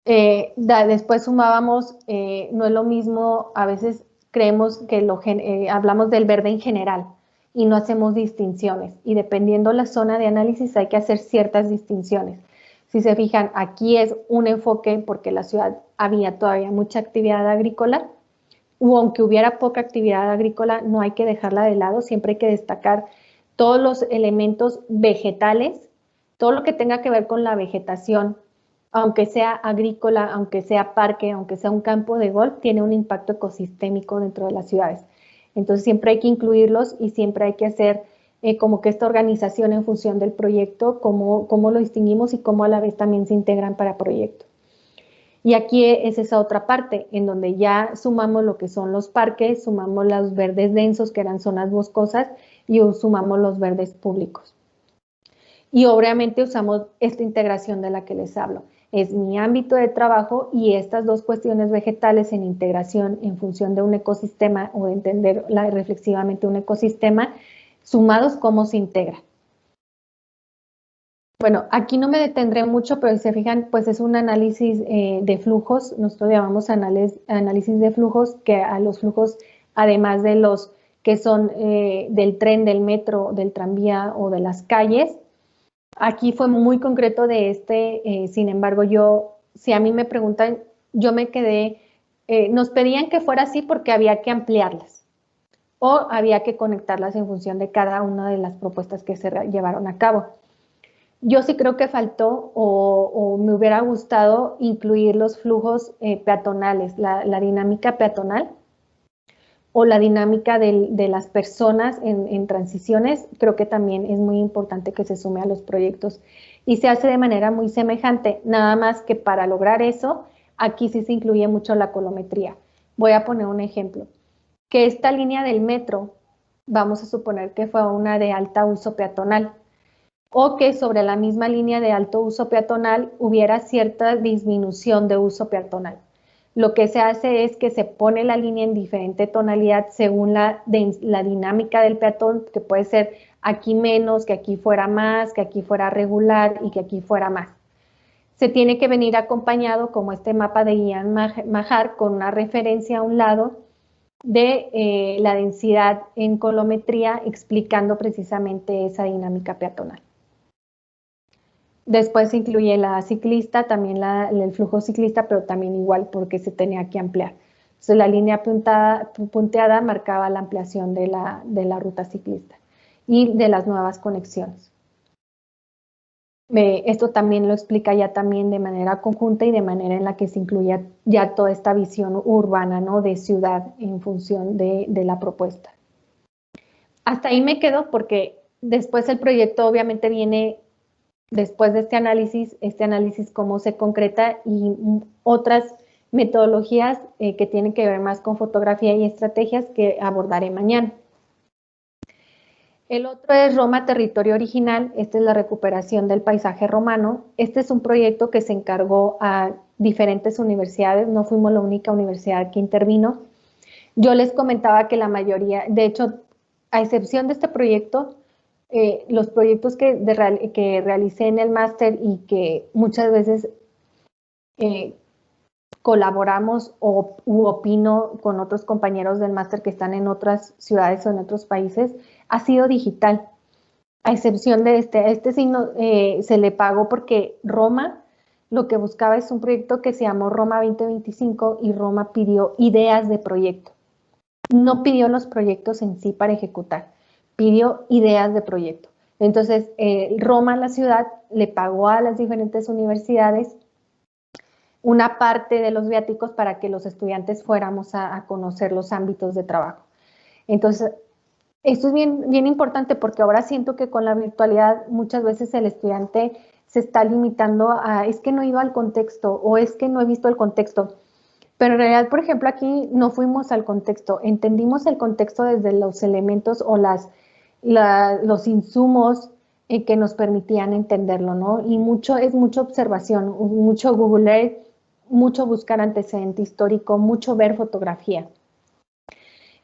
Después sumábamos, no es lo mismo, a veces creemos que hablamos del verde en general y no hacemos distinciones, y dependiendo la zona de análisis hay que hacer ciertas distinciones. Si se fijan, aquí es un enfoque porque en la ciudad había todavía mucha actividad agrícola, o aunque hubiera poca actividad agrícola, no hay que dejarla de lado, siempre hay que destacar todos los elementos vegetales, todo lo que tenga que ver con la vegetación, aunque sea agrícola, aunque sea parque, aunque sea un campo de golf, tiene un impacto ecosistémico dentro de las ciudades. Entonces siempre hay que incluirlos y siempre hay que hacer como que esta organización en función del proyecto, cómo lo distinguimos y cómo a la vez también se integran para proyecto. Y aquí es esa otra parte, en donde ya sumamos lo que son los parques, sumamos los verdes densos, que eran zonas boscosas, y sumamos los verdes públicos. Y obviamente usamos esta integración de la que les hablo. Es mi ámbito de trabajo y estas dos cuestiones vegetales en integración en función de un ecosistema o de entender reflexivamente un ecosistema, sumados, cómo se integra. Bueno, aquí no me detendré mucho, pero si se fijan, pues es un análisis de flujos. Nosotros llamamos análisis de flujos, que a los flujos, además de los que son del tren, del metro, del tranvía o de las calles, aquí fue muy concreto de sin embargo, si a mí me preguntan, yo me quedé, nos pedían que fuera así porque había que ampliarlas o había que conectarlas en función de cada una de las propuestas que se llevaron a cabo. Yo sí creo que faltó o me hubiera gustado incluir los flujos peatonales, la dinámica peatonal o la dinámica de las personas en transiciones. Creo que también es muy importante que se sume a los proyectos y se hace de manera muy semejante, nada más que para lograr eso, aquí sí se incluye mucho la colometría. Voy a poner un ejemplo, que esta línea del metro, vamos a suponer que fue una de alta uso peatonal. o que sobre la misma línea de alto uso peatonal hubiera cierta disminución de uso peatonal. Lo que se hace es que se pone la línea en diferente tonalidad según la dinámica del peatón, que puede ser aquí menos, que aquí fuera más, que aquí fuera regular y que aquí fuera más. Se tiene que venir acompañado, como este mapa de Ian Majar, con una referencia a un lado de la densidad en colometría, explicando precisamente esa dinámica peatonal. Después se incluye la ciclista, también el flujo ciclista, pero también igual porque se tenía que ampliar. Entonces la línea punteada marcaba la ampliación de la ruta ciclista y de las nuevas conexiones. Esto también lo explica ya también de manera conjunta y de manera en la que se incluye ya toda esta visión urbana, ¿no?, de ciudad en función de la propuesta. Hasta ahí me quedo porque después el proyecto obviamente viene después de este análisis cómo se concreta y otras metodologías que tienen que ver más con fotografía y estrategias que abordaré mañana. El otro es Roma, territorio original. Esta es la recuperación del paisaje romano. Este es un proyecto que se encargó a diferentes universidades, no fuimos la única universidad que intervino. Yo les comentaba que la mayoría, de hecho, a excepción de este proyecto, los proyectos que realicé en el máster y que muchas veces colaboramos u opino con otros compañeros del máster que están en otras ciudades o en otros países, ha sido digital. A excepción de este signo se le pagó porque Roma lo que buscaba es un proyecto que se llamó Roma 2025 y Roma pidió ideas de proyecto. No pidió los proyectos en sí para ejecutar, pidió ideas de proyecto. Entonces, Roma, la ciudad, le pagó a las diferentes universidades una parte de los viáticos para que los estudiantes fuéramos a conocer los ámbitos de trabajo. Entonces, esto es bien importante porque ahora siento que con la virtualidad muchas veces el estudiante se está limitando a es que no he ido al contexto o es que no he visto el contexto. Pero en realidad, por ejemplo, aquí no fuimos al contexto, entendimos el contexto desde los elementos o los insumos que nos permitían entenderlo, ¿no? Y es mucha observación, mucho Google Earth, mucho buscar antecedente histórico, mucho ver fotografía.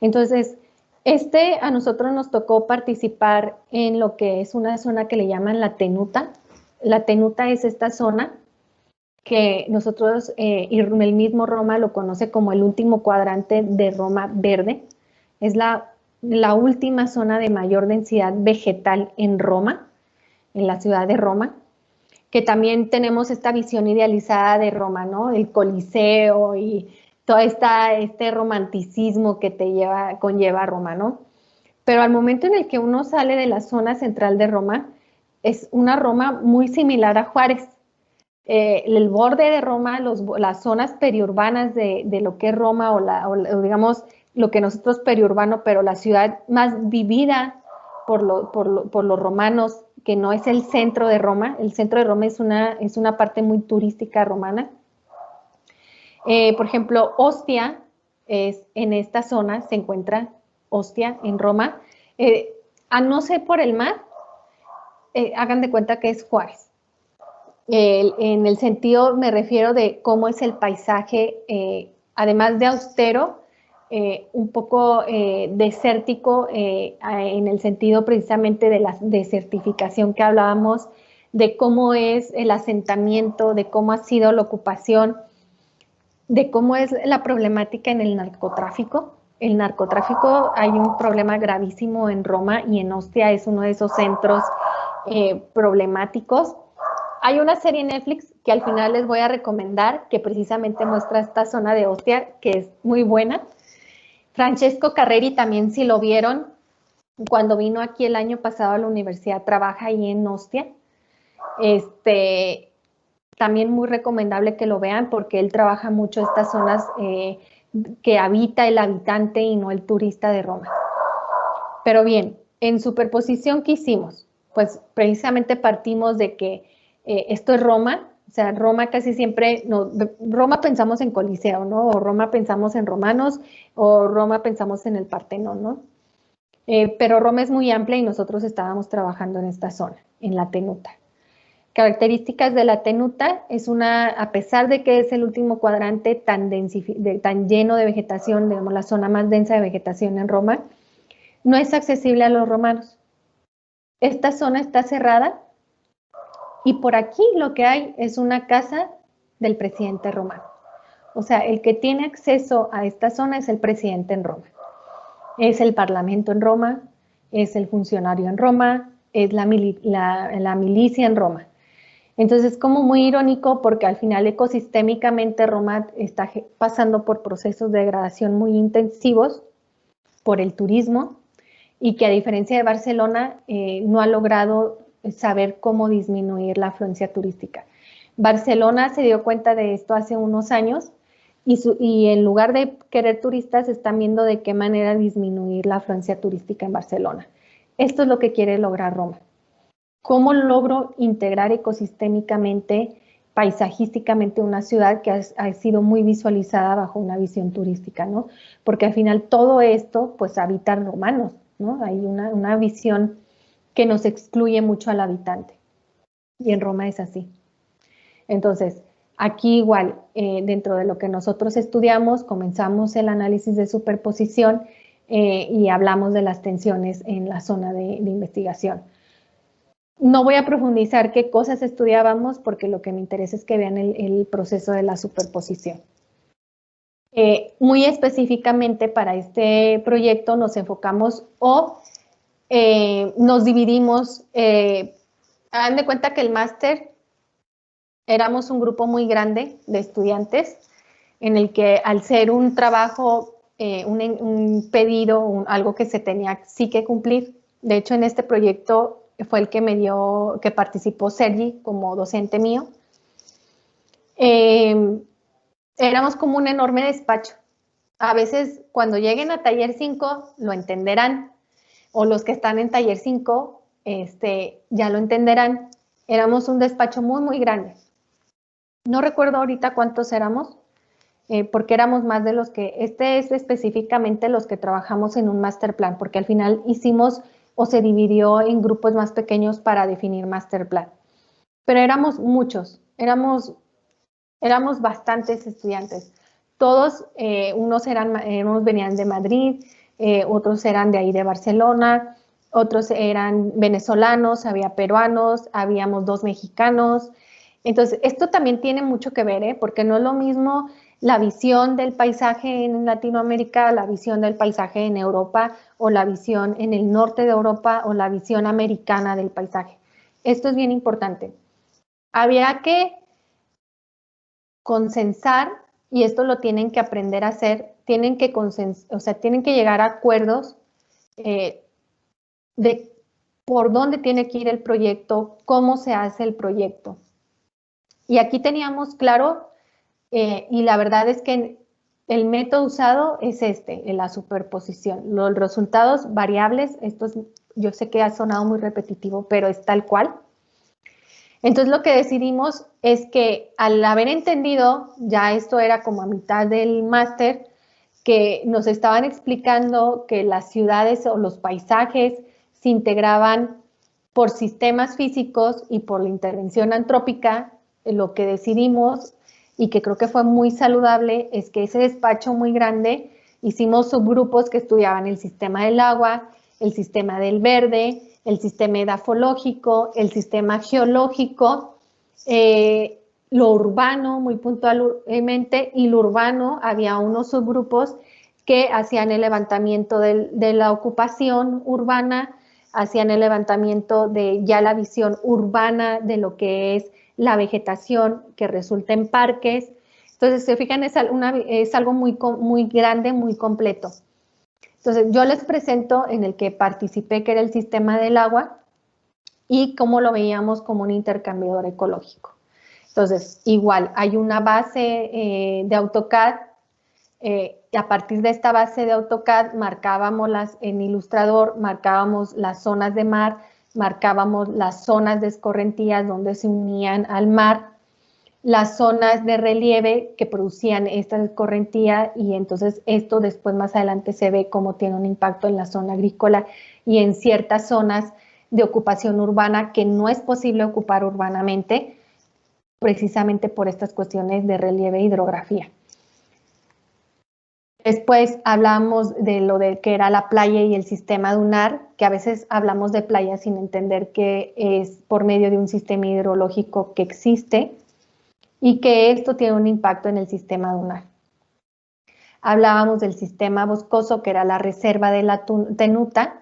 Entonces, a nosotros nos tocó participar en lo que es una zona que le llaman la tenuta. La tenuta es esta zona que nosotros, y el mismo Roma lo conoce como el último cuadrante de Roma verde. Es la última zona de mayor densidad vegetal en Roma, en la ciudad de Roma, que también tenemos esta visión idealizada de Roma, ¿no? El Coliseo y todo este romanticismo que conlleva Roma, ¿no? Pero al momento en el que uno sale de la zona central de Roma, es una Roma muy similar a Juárez. El borde de Roma, las zonas periurbanas de lo que es Roma o digamos lo que nosotros periurbano, pero la ciudad más vivida por los romanos, que no es el centro de Roma. El centro de Roma es una parte muy turística romana. Por ejemplo, Ostia, en esta zona se encuentra Ostia, en Roma. A no ser por el mar, hagan de cuenta que es Juárez. En el sentido, me refiero de cómo es el paisaje, además de austero, un poco desértico, en el sentido precisamente de la desertificación que hablábamos, de cómo es el asentamiento, de cómo ha sido la ocupación, de cómo es la problemática en el narcotráfico. El narcotráfico, hay un problema gravísimo en Roma y en Ostia es uno de esos centros problemáticos. Hay una serie en Netflix que al final les voy a recomendar que precisamente muestra esta zona de Ostia, que es muy buena. Francesco Carreri también, si lo vieron, cuando vino aquí el año pasado a la universidad, trabaja ahí en Ostia. También muy recomendable que lo vean porque él trabaja mucho estas zonas que habita el habitante y no el turista de Roma. Pero bien, en superposición, ¿qué hicimos? Pues precisamente partimos de que esto es Roma, o sea, Roma casi siempre, Roma pensamos en Coliseo, ¿no? O Roma pensamos en romanos, o Roma pensamos en el Partenón, ¿no? pero Roma es muy amplia y nosotros estábamos trabajando en esta zona, en la tenuta. Características de la tenuta es a pesar de que es el último cuadrante tan lleno de vegetación, digamos la zona más densa de vegetación en Roma, no es accesible a los romanos. Esta zona está cerrada y por aquí lo que hay es una casa del presidente romano. O sea, el que tiene acceso a esta zona es el presidente en Roma. Es el parlamento en Roma, es el funcionario en Roma, es la milicia en Roma. Entonces es como muy irónico porque al final ecosistémicamente Roma está pasando por procesos de degradación muy intensivos por el turismo y que a diferencia de Barcelona no ha logrado saber cómo disminuir la afluencia turística. Barcelona se dio cuenta de esto hace unos años y en lugar de querer turistas están viendo de qué manera disminuir la afluencia turística en Barcelona. Esto es lo que quiere lograr Roma. ¿Cómo logro integrar ecosistémicamente, paisajísticamente una ciudad que ha sido muy visualizada bajo una visión turística, ¿no? Porque al final todo esto, pues, habitan romanos, ¿no? Hay una visión que nos excluye mucho al habitante. Y en Roma es así. Entonces, aquí igual, dentro de lo que nosotros estudiamos, comenzamos el análisis de superposición y hablamos de las tensiones en la zona de investigación. No voy a profundizar qué cosas estudiábamos porque lo que me interesa es que vean el proceso de la superposición. Muy específicamente para este proyecto nos enfocamos nos dividimos. Hagan de cuenta que el máster éramos un grupo muy grande de estudiantes en el que al ser un trabajo, un pedido, algo que se tenía sí que cumplir. De hecho, en este proyecto fue el que participó Sergi como docente mío. Éramos como un enorme despacho. A veces cuando lleguen a taller 5 lo entenderán, o los que están en taller 5 ya lo entenderán. Éramos un despacho muy, muy grande. No recuerdo ahorita cuántos éramos, porque éramos más de los que, es específicamente los que trabajamos en un master plan, porque al final hicimos o se dividió en grupos más pequeños para definir master plan. Pero éramos muchos, éramos bastantes estudiantes. Todos, unos venían de Madrid, otros eran de ahí de Barcelona, otros eran venezolanos, había peruanos, habíamos 2 mexicanos. Entonces, esto también tiene mucho que ver, porque no es lo mismo la visión del paisaje en Latinoamérica, la visión del paisaje en Europa, o la visión en el norte de Europa, o la visión americana del paisaje. Esto es bien importante. Había que consensar, y esto lo tienen que aprender a hacer, tienen que llegar a acuerdos de por dónde tiene que ir el proyecto, cómo se hace el proyecto. Y aquí teníamos claro, y la verdad es que el método usado es la superposición. Los resultados variables, yo sé que ha sonado muy repetitivo, pero es tal cual. Entonces lo que decidimos es que al haber entendido, ya esto era como a mitad del máster, que nos estaban explicando que las ciudades o los paisajes se integraban por sistemas físicos y por la intervención antrópica. Lo que decidimos, y que creo que fue muy saludable, es que ese despacho muy grande hicimos subgrupos que estudiaban el sistema del agua, el sistema del verde, el sistema edafológico, el sistema geológico, lo urbano muy puntualmente, y lo urbano había unos subgrupos que hacían el levantamiento de la ocupación urbana, hacían el levantamiento de ya la visión urbana de lo que es la vegetación que resulta en parques. Entonces, se fijan, es algo muy grande, muy completo. Entonces, yo les presento en el que participé, que era el sistema del agua, y cómo lo veíamos como un intercambiador ecológico. Entonces, igual, hay una base de AutoCAD, y a partir de esta base de AutoCAD marcábamos en Ilustrador, marcábamos las zonas de mar, marcábamos las zonas de escorrentías donde se unían al mar, las zonas de relieve que producían esta escorrentía, y entonces esto después más adelante se ve cómo tiene un impacto en la zona agrícola y en ciertas zonas de ocupación urbana que no es posible ocupar urbanamente, precisamente por estas cuestiones de relieve e hidrografía. Después hablamos de lo de que era la playa y el sistema dunar, que a veces hablamos de playa sin entender que es por medio de un sistema hidrológico que existe y que esto tiene un impacto en el sistema dunar. Hablábamos del sistema boscoso, que era la reserva de la tenuta.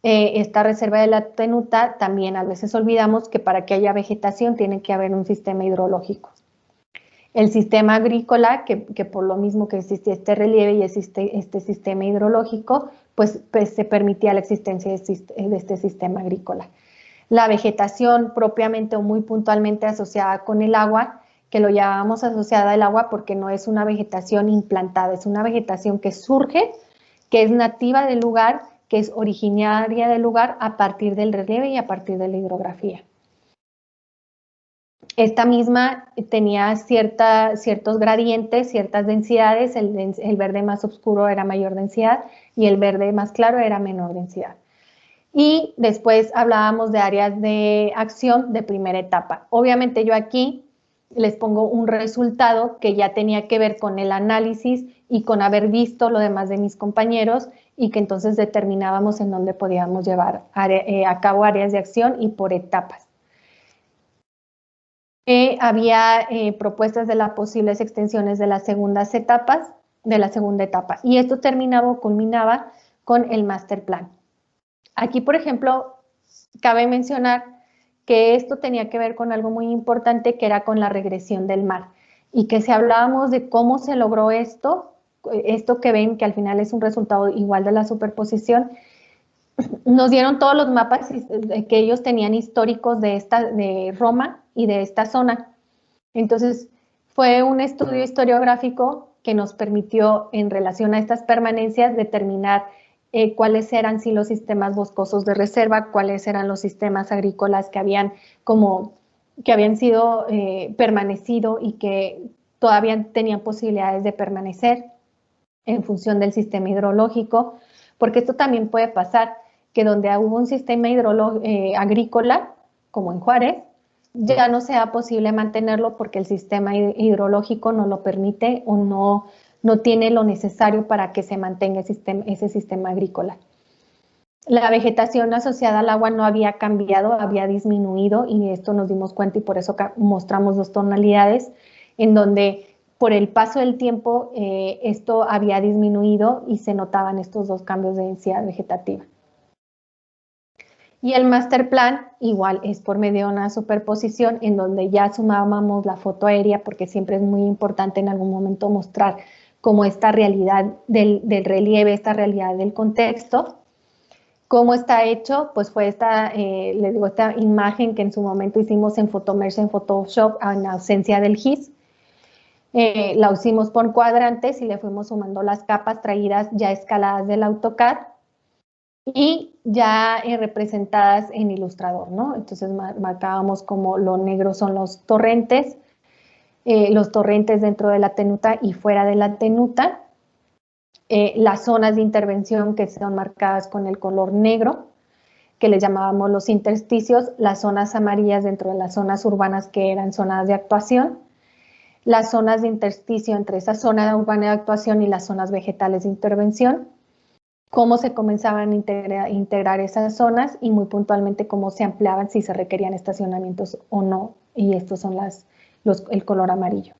Esta reserva de la tenuta también a veces olvidamos que para que haya vegetación tiene que haber un sistema hidrológico. El sistema agrícola, que por lo mismo que existe este relieve y existe este sistema hidrológico, pues se permitía la existencia de este sistema agrícola. La vegetación propiamente o muy puntualmente asociada con el agua, que lo llamamos asociada al agua porque no es una vegetación implantada, es una vegetación que surge, que es nativa del lugar, que es originaria del lugar a partir del relieve y a partir de la hidrografía. Esta misma tenía ciertos gradientes, ciertas densidades, el verde más oscuro era mayor densidad y el verde más claro era menor densidad. Y después hablábamos de áreas de acción de primera etapa. Obviamente yo aquí les pongo un resultado que ya tenía que ver con el análisis y con haber visto lo demás de mis compañeros y que entonces determinábamos en dónde podíamos llevar a cabo áreas de acción y por etapas. Había propuestas de las posibles extensiones de las segundas etapas, de la segunda etapa, y esto terminaba o culminaba con el master plan. Aquí, por ejemplo, cabe mencionar que esto tenía que ver con algo muy importante, que era con la regresión del mar, y que si hablábamos de cómo se logró esto que ven que al final es un resultado igual de la superposición, nos dieron todos los mapas que ellos tenían históricos de Roma y de esta zona. Entonces, fue un estudio historiográfico que nos permitió, en relación a estas permanencias, determinar cuáles eran sí los sistemas boscosos de reserva, cuáles eran los sistemas agrícolas que habían sido permanecido y que todavía tenían posibilidades de permanecer en función del sistema hidrológico, porque esto también puede pasar, que donde hubo un sistema agrícola, como en Juárez, ya no sea posible mantenerlo porque el sistema hidrológico no lo permite o no tiene lo necesario para que se mantenga ese sistema agrícola. La vegetación asociada al agua no había cambiado, había disminuido, y esto nos dimos cuenta y por eso mostramos dos tonalidades en donde por el paso del tiempo esto había disminuido y se notaban estos dos cambios de densidad vegetativa. Y el master plan igual es por medio de una superposición en donde ya sumábamos la foto aérea, porque siempre es muy importante en algún momento mostrar cómo esta realidad del relieve, esta realidad del contexto. ¿Cómo está hecho? Pues fue esta imagen que en su momento hicimos en Photomesh, en Photoshop, en ausencia del GIS. La hicimos por cuadrantes y le fuimos sumando las capas traídas ya escaladas del AutoCAD y ya representadas en Illustrator, ¿no? Entonces marcábamos como lo negro son los torrentes dentro de la tenuta y fuera de la tenuta, las zonas de intervención que son marcadas con el color negro, que les llamábamos los intersticios, las zonas amarillas dentro de las zonas urbanas que eran zonas de actuación, las zonas de intersticio entre esa zona urbana de actuación y las zonas vegetales de intervención, cómo se comenzaban a integrar esas zonas y muy puntualmente cómo se ampliaban si se requerían estacionamientos o no, y estos son el color amarillo.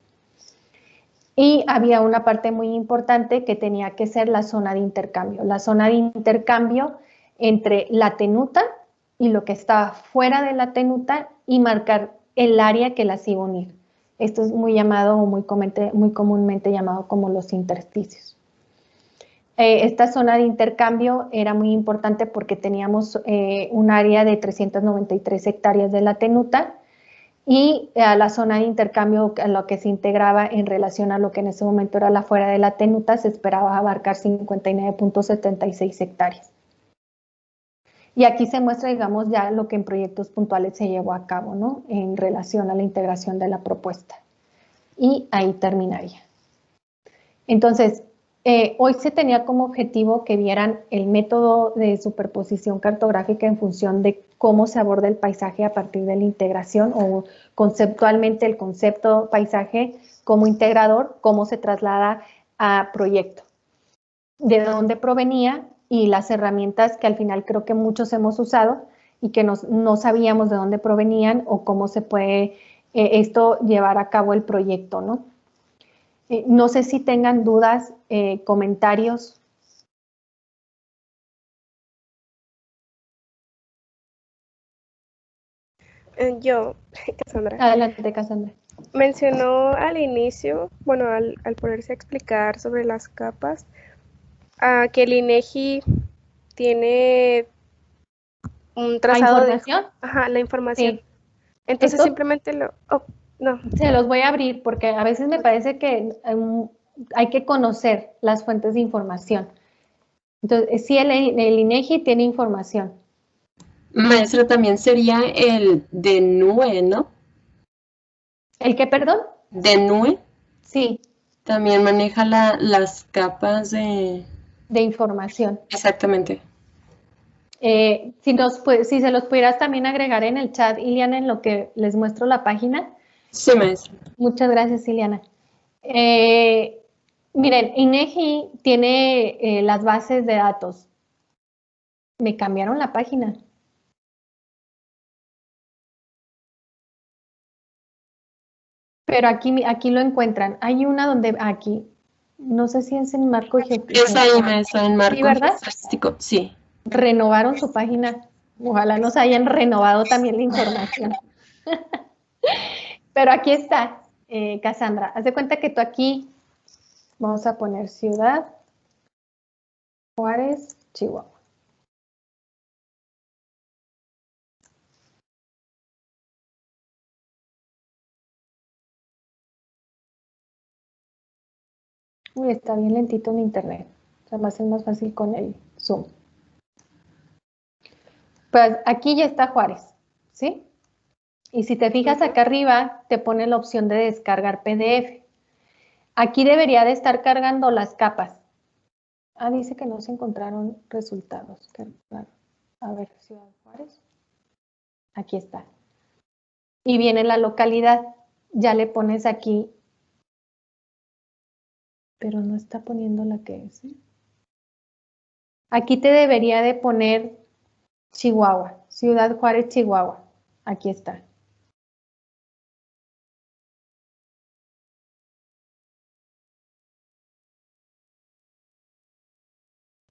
Y había una parte muy importante que tenía que ser la zona de intercambio entre la tenuta y lo que estaba fuera de la tenuta y marcar el área que las iba a unir. Esto es muy llamado o muy comúnmente llamado como los intersticios. Esta zona de intercambio era muy importante porque teníamos un área de 393 hectáreas de la tenuta y a la zona de intercambio a lo que se integraba en relación a lo que en ese momento era la fuera de la tenuta se esperaba abarcar 59.76 hectáreas. Y aquí se muestra, digamos, ya lo que en proyectos puntuales se llevó a cabo, ¿no? En relación a la integración de la propuesta. y ahí terminaría. Entonces, hoy se tenía como objetivo que vieran el método de superposición cartográfica en función de cómo se aborda el paisaje a partir de la integración o conceptualmente el concepto paisaje como integrador, cómo se traslada a proyecto, de dónde provenía y las herramientas que al final creo que muchos hemos usado y que no sabíamos de dónde provenían o cómo se puede esto llevar a cabo el proyecto, ¿no? No sé si tengan dudas, comentarios. Yo, Cassandra. Adelante, Cassandra. Mencionó al inicio, bueno, al ponerse a explicar sobre las capas, que el INEGI tiene un trazado ¿La información? Ajá, la información. Sí. Entonces ¿Esto? simplemente no. Se los voy a abrir porque a veces me parece que hay que conocer las fuentes de información. Entonces, sí, el INEGI tiene información. Maestro, también sería el de NUE, ¿no? ¿El qué, perdón? De NUE. Sí. También maneja las capas de información. Exactamente. Si se los pudieras también agregar en el chat, Iliana, en lo que les muestro la página. Sí, maestro. Muchas gracias, Iliana. Miren, INEGI tiene las bases de datos. Me cambiaron la página. Pero aquí lo encuentran. Hay una donde aquí, no sé si es en marco geográfico. Es ahí, maestra, en marco geográfico. Sí. Renovaron su página. Ojalá nos hayan renovado también la información. Pero aquí está, Cassandra. Haz de cuenta que tú aquí, vamos a poner Ciudad Juárez, Chihuahua. Uy, está bien lentito mi internet. O sea, va a ser más fácil con el Zoom. Pues aquí ya está Juárez, ¿sí? Y si te fijas acá arriba, te pone la opción de descargar PDF. Aquí debería de estar cargando las capas. Dice que no se encontraron resultados. Qué raro. A ver, Ciudad Juárez. Aquí está. Y viene la localidad. Ya le pones aquí. Pero no está poniendo la que es. Aquí te debería de poner Chihuahua. Ciudad Juárez, Chihuahua. Aquí está.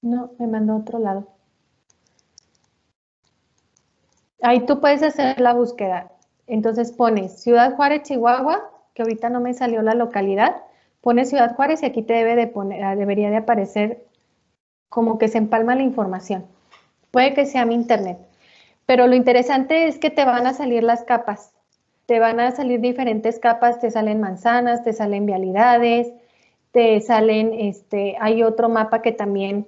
No, me mandó a otro lado. Ahí tú puedes hacer la búsqueda. Entonces pones Ciudad Juárez, Chihuahua, que ahorita no me salió la localidad. Pones Ciudad Juárez y aquí te debería de aparecer como que se empalma la información. Puede que sea mi internet. Pero lo interesante es que te van a salir las capas. Te van a salir diferentes capas, te salen manzanas, te salen vialidades, te salen, hay otro mapa que también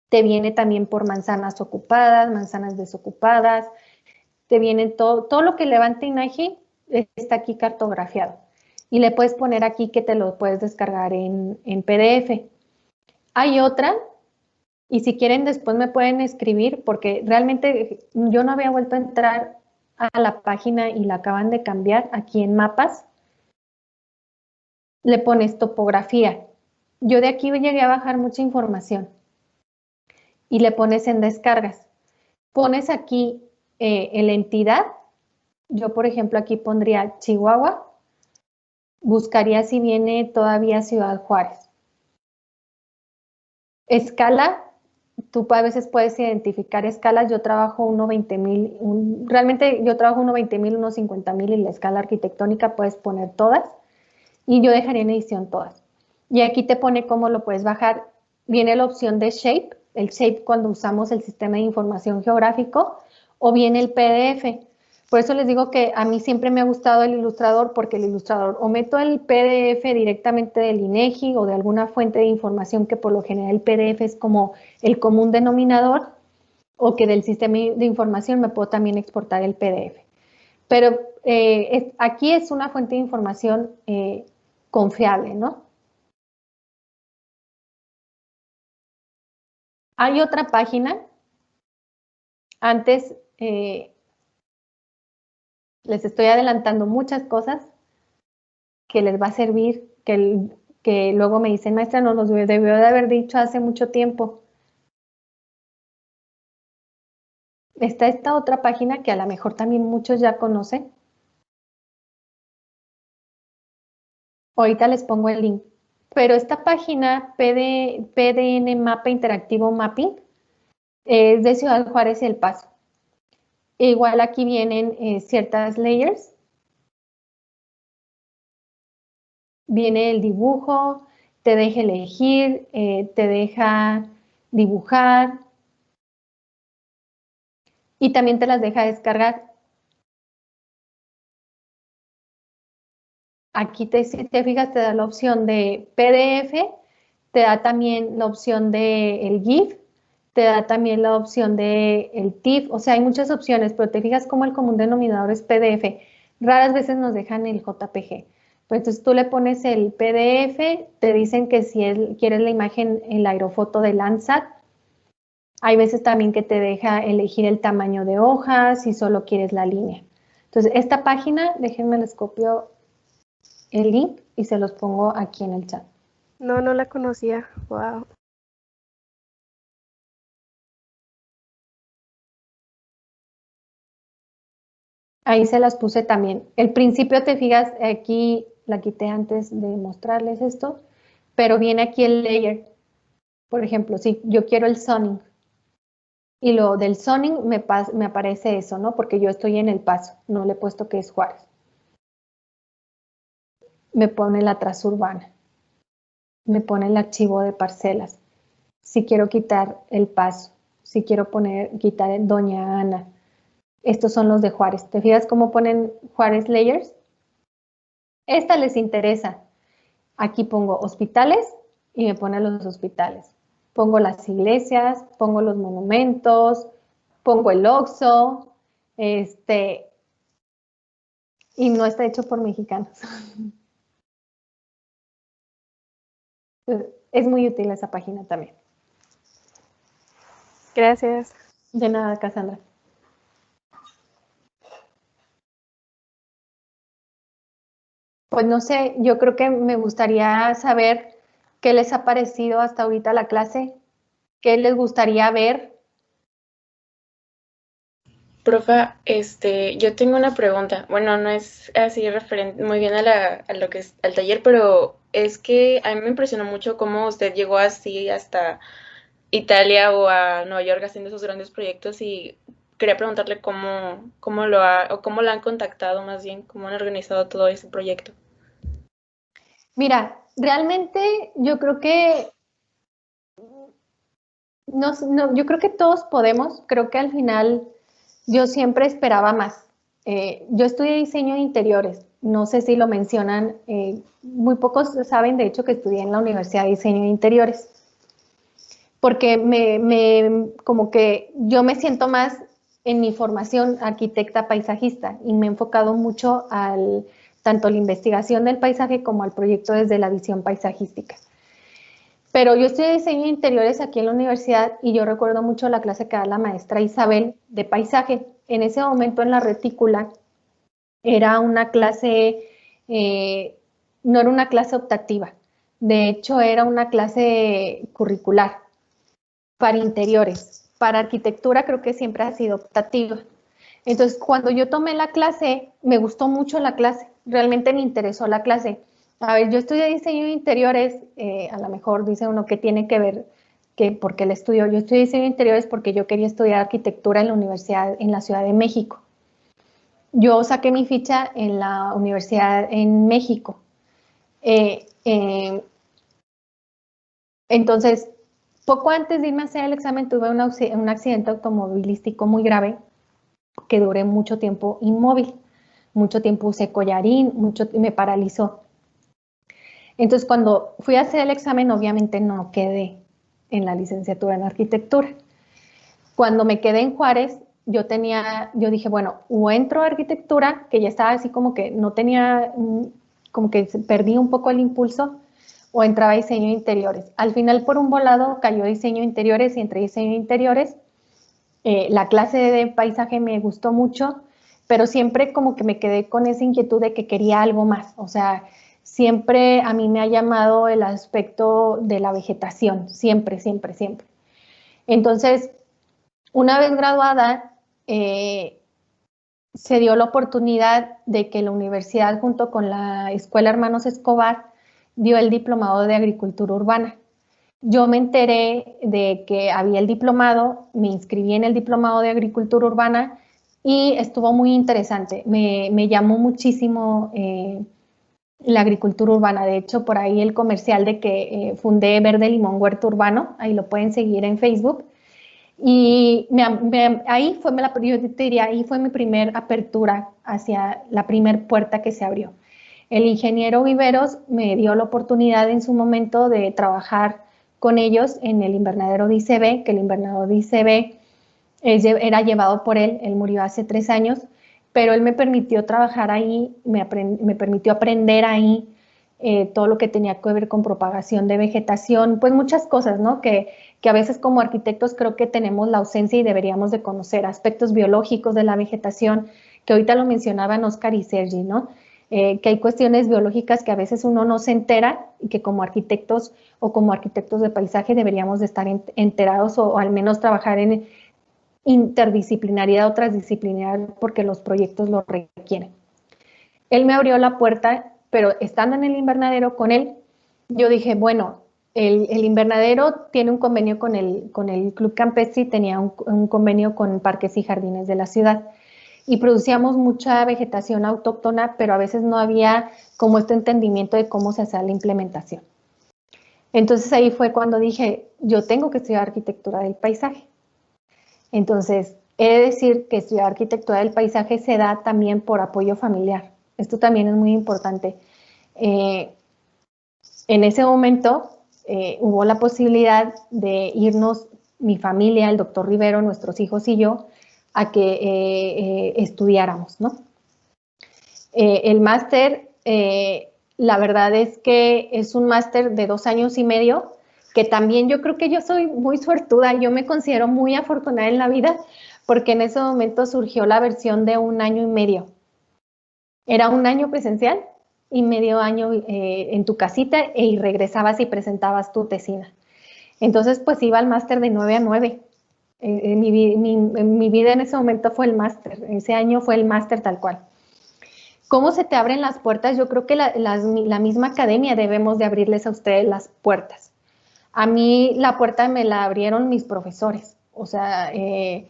te viene también por manzanas ocupadas, manzanas desocupadas, te viene todo lo que levante INEGI está aquí cartografiado. Y le puedes poner aquí que te lo puedes descargar en PDF. Hay otra, y si quieren después me pueden escribir, porque realmente yo no había vuelto a entrar a la página y la acaban de cambiar aquí en mapas. Le pones topografía. Yo de aquí llegué a bajar mucha información. Y le pones en descargas. Pones aquí la entidad. Yo, por ejemplo, aquí pondría Chihuahua. Buscaría si viene todavía Ciudad Juárez. Escala. Tú a veces puedes identificar escalas. Yo trabajo 1:20,000. Realmente yo trabajo 1:20,000, 1:50,000 y la escala arquitectónica puedes poner todas. Y yo dejaría en edición todas. Y aquí te pone cómo lo puedes bajar. Viene la opción de Shape. El Shape cuando usamos el sistema de información geográfico, o bien el PDF. Por eso les digo que a mí siempre me ha gustado el ilustrador, porque el ilustrador o meto el PDF directamente del INEGI o de alguna fuente de información, que por lo general el PDF es como el común denominador, o que del sistema de información me puedo también exportar el PDF. Pero aquí es una fuente de información confiable, ¿no? Hay otra página. Antes les estoy adelantando muchas cosas que les va a servir, que luego me dicen, maestra, no nos debió de haber dicho hace mucho tiempo. Está esta otra página que a lo mejor también muchos ya conocen. Ahorita les pongo el link. Pero esta página PDN Mapa Interactivo Mapping es de Ciudad Juárez y El Paso. Igual aquí vienen ciertas layers. Viene el dibujo, te deja elegir, te deja dibujar y también te las deja descargar. Aquí, si te fijas, te da la opción de PDF, te da también la opción de el GIF, te da también la opción de el TIFF, o sea, hay muchas opciones, pero te fijas como el común denominador es PDF. Raras veces nos dejan el JPG. Pues entonces tú le pones el PDF, te dicen que si quieres la imagen en la aerofoto de Landsat. Hay veces también que te deja elegir el tamaño de hoja, si solo quieres la línea. Entonces, esta página, déjenme les copio el link y se los pongo aquí en el chat. No, no la conocía. Wow. Ahí se las puse también. El principio, te fijas, aquí la quité antes de mostrarles esto, pero viene aquí el layer. Por ejemplo, si yo quiero el zoning y lo del zoning me aparece eso, ¿no? Porque yo estoy en El Paso, no le he puesto que es Juárez. Me pone la traza urbana, me pone el archivo de parcelas. Si quiero quitar El Paso, si quiero quitar Doña Ana. Estos son los de Juárez. ¿Te fijas cómo ponen Juárez Layers? Esta les interesa. Aquí pongo hospitales y me pone los hospitales. Pongo las iglesias, pongo los monumentos, pongo el Oxxo, y no está hecho por mexicanos. Es muy útil esa página también. Gracias. De nada, Cassandra. Pues no sé, yo creo que me gustaría saber qué les ha parecido hasta ahorita la clase, qué les gustaría ver. Profa, yo tengo una pregunta. Bueno, no es así referente muy bien a lo que es al taller, pero es que a mí me impresionó mucho cómo usted llegó así hasta Italia o a Nueva York haciendo esos grandes proyectos y quería preguntarle cómo lo han contactado más bien, cómo han organizado todo ese proyecto. Mira, realmente yo creo que yo creo que todos podemos, creo que al final yo siempre esperaba más. Yo estudié diseño de interiores, no sé si lo mencionan, muy pocos saben de hecho que estudié en la Universidad de Diseño de Interiores, porque como que yo me siento más en mi formación arquitecta paisajista y me he enfocado mucho tanto a la investigación del paisaje como al proyecto desde la visión paisajística. Pero yo estudié diseño de interiores aquí en la universidad y yo recuerdo mucho la clase que da la maestra Isabel de paisaje. En ese momento en la retícula era una clase, no era una clase optativa, de hecho era una clase curricular para interiores. Para arquitectura creo que siempre ha sido optativa. Entonces, cuando yo tomé la clase, me gustó mucho la clase, realmente me interesó la clase. A ver, yo estudié diseño de interiores, a lo mejor dice uno que tiene que ver porque el estudio. Yo estudié diseño de interiores porque yo quería estudiar arquitectura en la universidad en la Ciudad de México. Yo saqué mi ficha en la universidad en México. Entonces, poco antes de irme a hacer el examen tuve un accidente automovilístico muy grave que duré mucho tiempo inmóvil. Mucho tiempo usé collarín, me paralizó. Entonces, cuando fui a hacer el examen, obviamente no quedé en la licenciatura en arquitectura. Cuando me quedé en Juárez, yo dije, bueno, o entro a arquitectura, que ya estaba así como que no tenía como que perdí un poco el impulso o entraba a diseño de interiores. Al final, por un volado, cayó diseño de interiores y entré diseño de interiores. La clase de paisaje me gustó mucho, pero siempre como que me quedé con esa inquietud de que quería algo más. O sea, siempre a mí me ha llamado el aspecto de la vegetación, siempre, siempre, siempre. Entonces, una vez graduada, se dio la oportunidad de que la universidad, junto con la Escuela Hermanos Escobar, dio el diplomado de agricultura urbana. Yo me enteré de que había el diplomado, me inscribí en el diplomado de agricultura urbana y estuvo muy interesante. Me llamó muchísimo la agricultura urbana. De hecho, por ahí el comercial de que fundé Verde Limón Huerto Urbano, ahí lo pueden seguir en Facebook. Y ahí fue, yo te diría, ahí fue mi primer apertura hacia la primer puerta que se abrió. El ingeniero Viveros me dio la oportunidad en su momento de trabajar con ellos en el invernadero de ICB, que el invernadero de ICB era llevado por él murió hace 3 años, pero él me permitió trabajar ahí, me permitió aprender ahí todo lo que tenía que ver con propagación de vegetación, pues muchas cosas, ¿no? Que a veces como arquitectos creo que tenemos la ausencia y deberíamos de conocer aspectos biológicos de la vegetación, que ahorita lo mencionaban Oscar y Sergi, ¿no? Que hay cuestiones biológicas que a veces uno no se entera y que como arquitectos o como arquitectos de paisaje deberíamos de estar enterados o al menos trabajar en interdisciplinaridad o transdisciplinaridad porque los proyectos lo requieren. Él me abrió la puerta, pero estando en el invernadero con él, yo dije, bueno, el invernadero tiene un convenio con el Club Campestre, tenía un convenio con Parques y Jardines de la ciudad y producíamos mucha vegetación autóctona, pero a veces no había como este entendimiento de cómo se hacía la implementación. Entonces ahí fue cuando dije, yo tengo que estudiar arquitectura del paisaje. Entonces, he de decir que estudiar arquitectura del paisaje se da también por apoyo familiar. Esto también es muy importante. En ese momento hubo la posibilidad de irnos, mi familia, el doctor Rivero, nuestros hijos y yo, a que estudiáramos, ¿no? El máster, la verdad es que es un máster de 2 años y medio, que también yo creo que yo soy muy suertuda, yo me considero muy afortunada en la vida, porque en ese momento surgió la versión de 1 año y medio. Era 1 año presencial y medio año en tu casita y regresabas y presentabas tu tesina. Entonces, pues iba al máster de 9 a 9. Mi vida en ese momento fue el máster, ese año fue el máster tal cual. ¿Cómo se te abren las puertas? Yo creo que la misma academia debemos de abrirles a ustedes las puertas. A mí la puerta me la abrieron mis profesores, o sea, en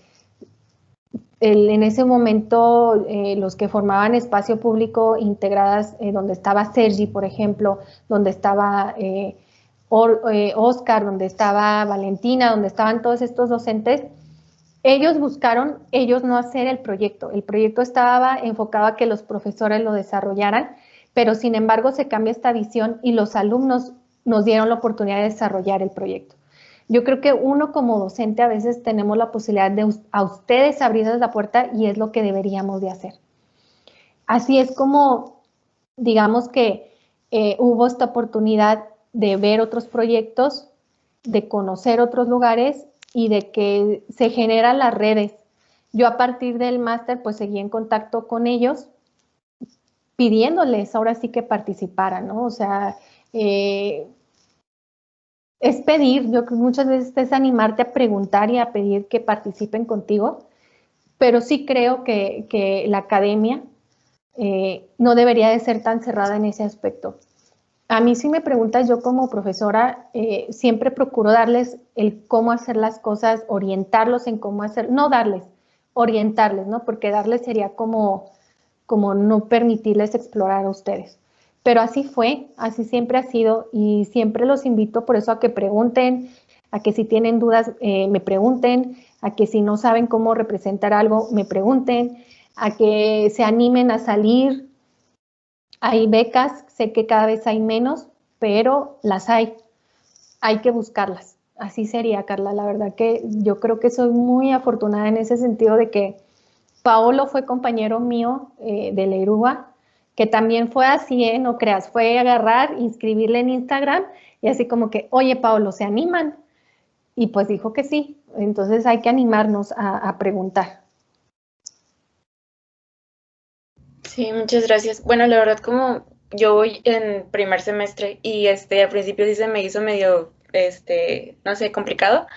ese momento los que formaban espacio público integradas, donde estaba Sergi, por ejemplo, donde estaba Oscar, donde estaba Valentina, donde estaban todos estos docentes, ellos buscaron, ellos no hacer el proyecto estaba enfocado a que los profesores lo desarrollaran, pero sin embargo se cambia esta visión y los alumnos nos dieron la oportunidad de desarrollar el proyecto. Yo creo que uno como docente a veces tenemos la posibilidad de a ustedes abrirles la puerta y es lo que deberíamos de hacer. Así es como, digamos que hubo esta oportunidad de ver otros proyectos, de conocer otros lugares y de que se generan las redes. Yo a partir del máster pues seguí en contacto con ellos, pidiéndoles ahora sí que participaran, ¿no? O sea, es pedir, yo creo que muchas veces es animarte a preguntar y a pedir que participen contigo, pero sí creo que la academia no debería de ser tan cerrada en ese aspecto. A mí si me preguntas, yo como profesora siempre procuro darles el cómo hacer las cosas, orientarlos en cómo hacer, no darles, orientarles, ¿no? Porque darles sería como no permitirles explorar a ustedes. Pero así fue, así siempre ha sido y siempre los invito por eso a que pregunten, a que si tienen dudas me pregunten, a que si no saben cómo representar algo me pregunten, a que se animen a salir. Hay becas, sé que cada vez hay menos, pero las hay que buscarlas. Así sería, Carla, la verdad que yo creo que soy muy afortunada en ese sentido de que Paolo fue compañero mío de la IRUA, que también fue así, no creas, fue agarrar, inscribirle en Instagram y así como que, oye, Paolo, ¿se animan? Y pues dijo que sí, entonces hay que animarnos a preguntar. Sí, muchas gracias. Bueno, la verdad, como yo voy en primer semestre y al principio sí se me hizo medio, no sé, complicado,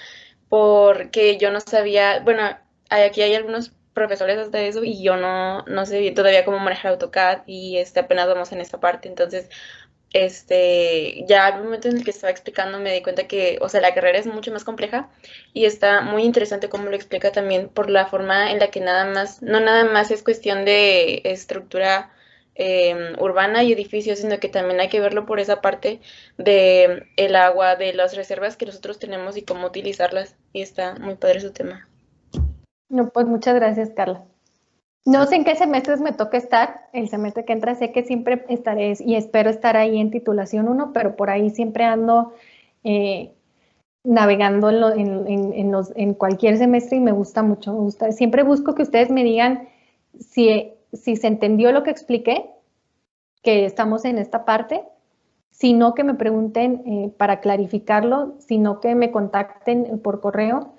porque yo no sabía, bueno, aquí hay algunos profesores hasta eso y yo no sé todavía cómo manejar AutoCAD y apenas vamos en esta parte, entonces ya al momento en el que estaba explicando me di cuenta que, o sea, la carrera es mucho más compleja y está muy interesante cómo lo explica también por la forma en la que no nada más es cuestión de estructura urbana y edificios, sino que también hay que verlo por esa parte de el agua, de las reservas que nosotros tenemos y cómo utilizarlas. Y está muy padre su tema. No, pues muchas gracias, Carla. No sé en qué semestres me toca estar, el semestre que entra sé que siempre estaré y espero estar ahí en titulación 1, pero por ahí siempre ando navegando en cualquier semestre y me gusta mucho, siempre busco que ustedes me digan si se entendió lo que expliqué, que estamos en esta parte, si no que me pregunten para clarificarlo, si no que me contacten por correo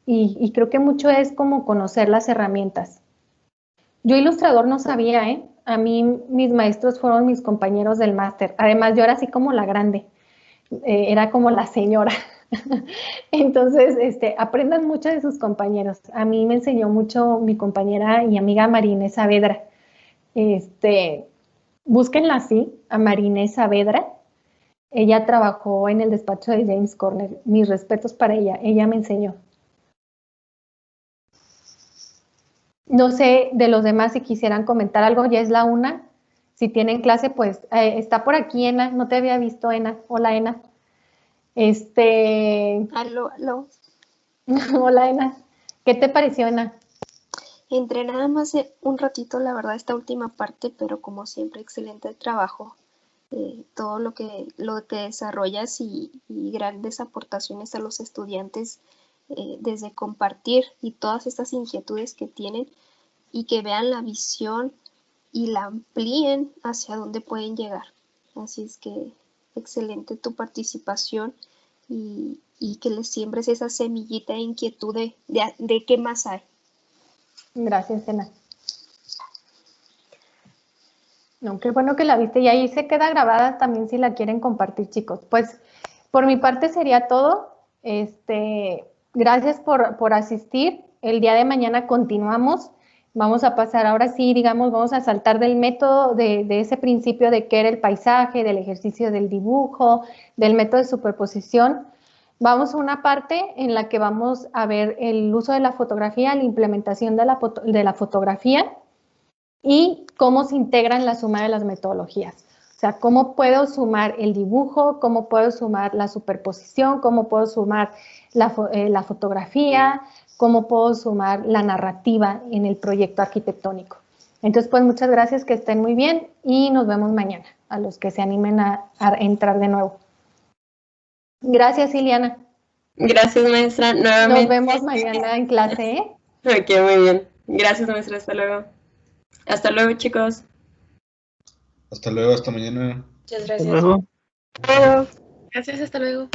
y creo que mucho es como conocer las herramientas. Yo ilustrador no sabía, ¿eh? A mí mis maestros fueron mis compañeros del máster. Además, yo era así como la grande, era como la señora. Entonces, aprendan mucho de sus compañeros. A mí me enseñó mucho mi compañera y amiga Marinés Saavedra. Búsquenla así, a Marinés Saavedra. Ella trabajó en el despacho de James Corner. Mis respetos para ella. Ella me enseñó. No sé de los demás si quisieran comentar algo, ya es la 1. Si tienen clase, pues está por aquí Ena, no te había visto Ena. Hola Ena. Aló, aló. Hola Ena. ¿Qué te pareció Ena? Entré nada más un ratito, la verdad, esta última parte, pero como siempre, excelente trabajo. Todo lo que desarrollas y grandes aportaciones a los estudiantes desde compartir y todas estas inquietudes que tienen y que vean la visión y la amplíen hacia dónde pueden llegar. Así es que excelente tu participación y que les siembres esa semillita de inquietud de qué más hay. Gracias, Ena. No, qué bueno que la viste y ahí se queda grabada también si la quieren compartir, chicos. Pues por mi parte sería todo. Gracias por asistir. El día de mañana continuamos. Vamos a pasar ahora sí, digamos, vamos a saltar del método de ese principio de qué era el paisaje, del ejercicio del dibujo, del método de superposición. Vamos a una parte en la que vamos a ver el uso de la fotografía, la implementación de la fotografía y cómo se integran la suma de las metodologías. O sea, cómo puedo sumar el dibujo, cómo puedo sumar la superposición, cómo puedo sumar la fotografía, cómo puedo sumar la narrativa en el proyecto arquitectónico. Entonces, pues muchas gracias, que estén muy bien y nos vemos mañana, a los que se animen a entrar de nuevo. Gracias, Iliana. Gracias, maestra. Nuevamente. Nos vemos mañana en clase, ¿eh? Ok, muy bien. Gracias, maestra. Hasta luego. Hasta luego, chicos. Hasta luego, hasta mañana. Muchas gracias. Luego. Gracias, hasta luego.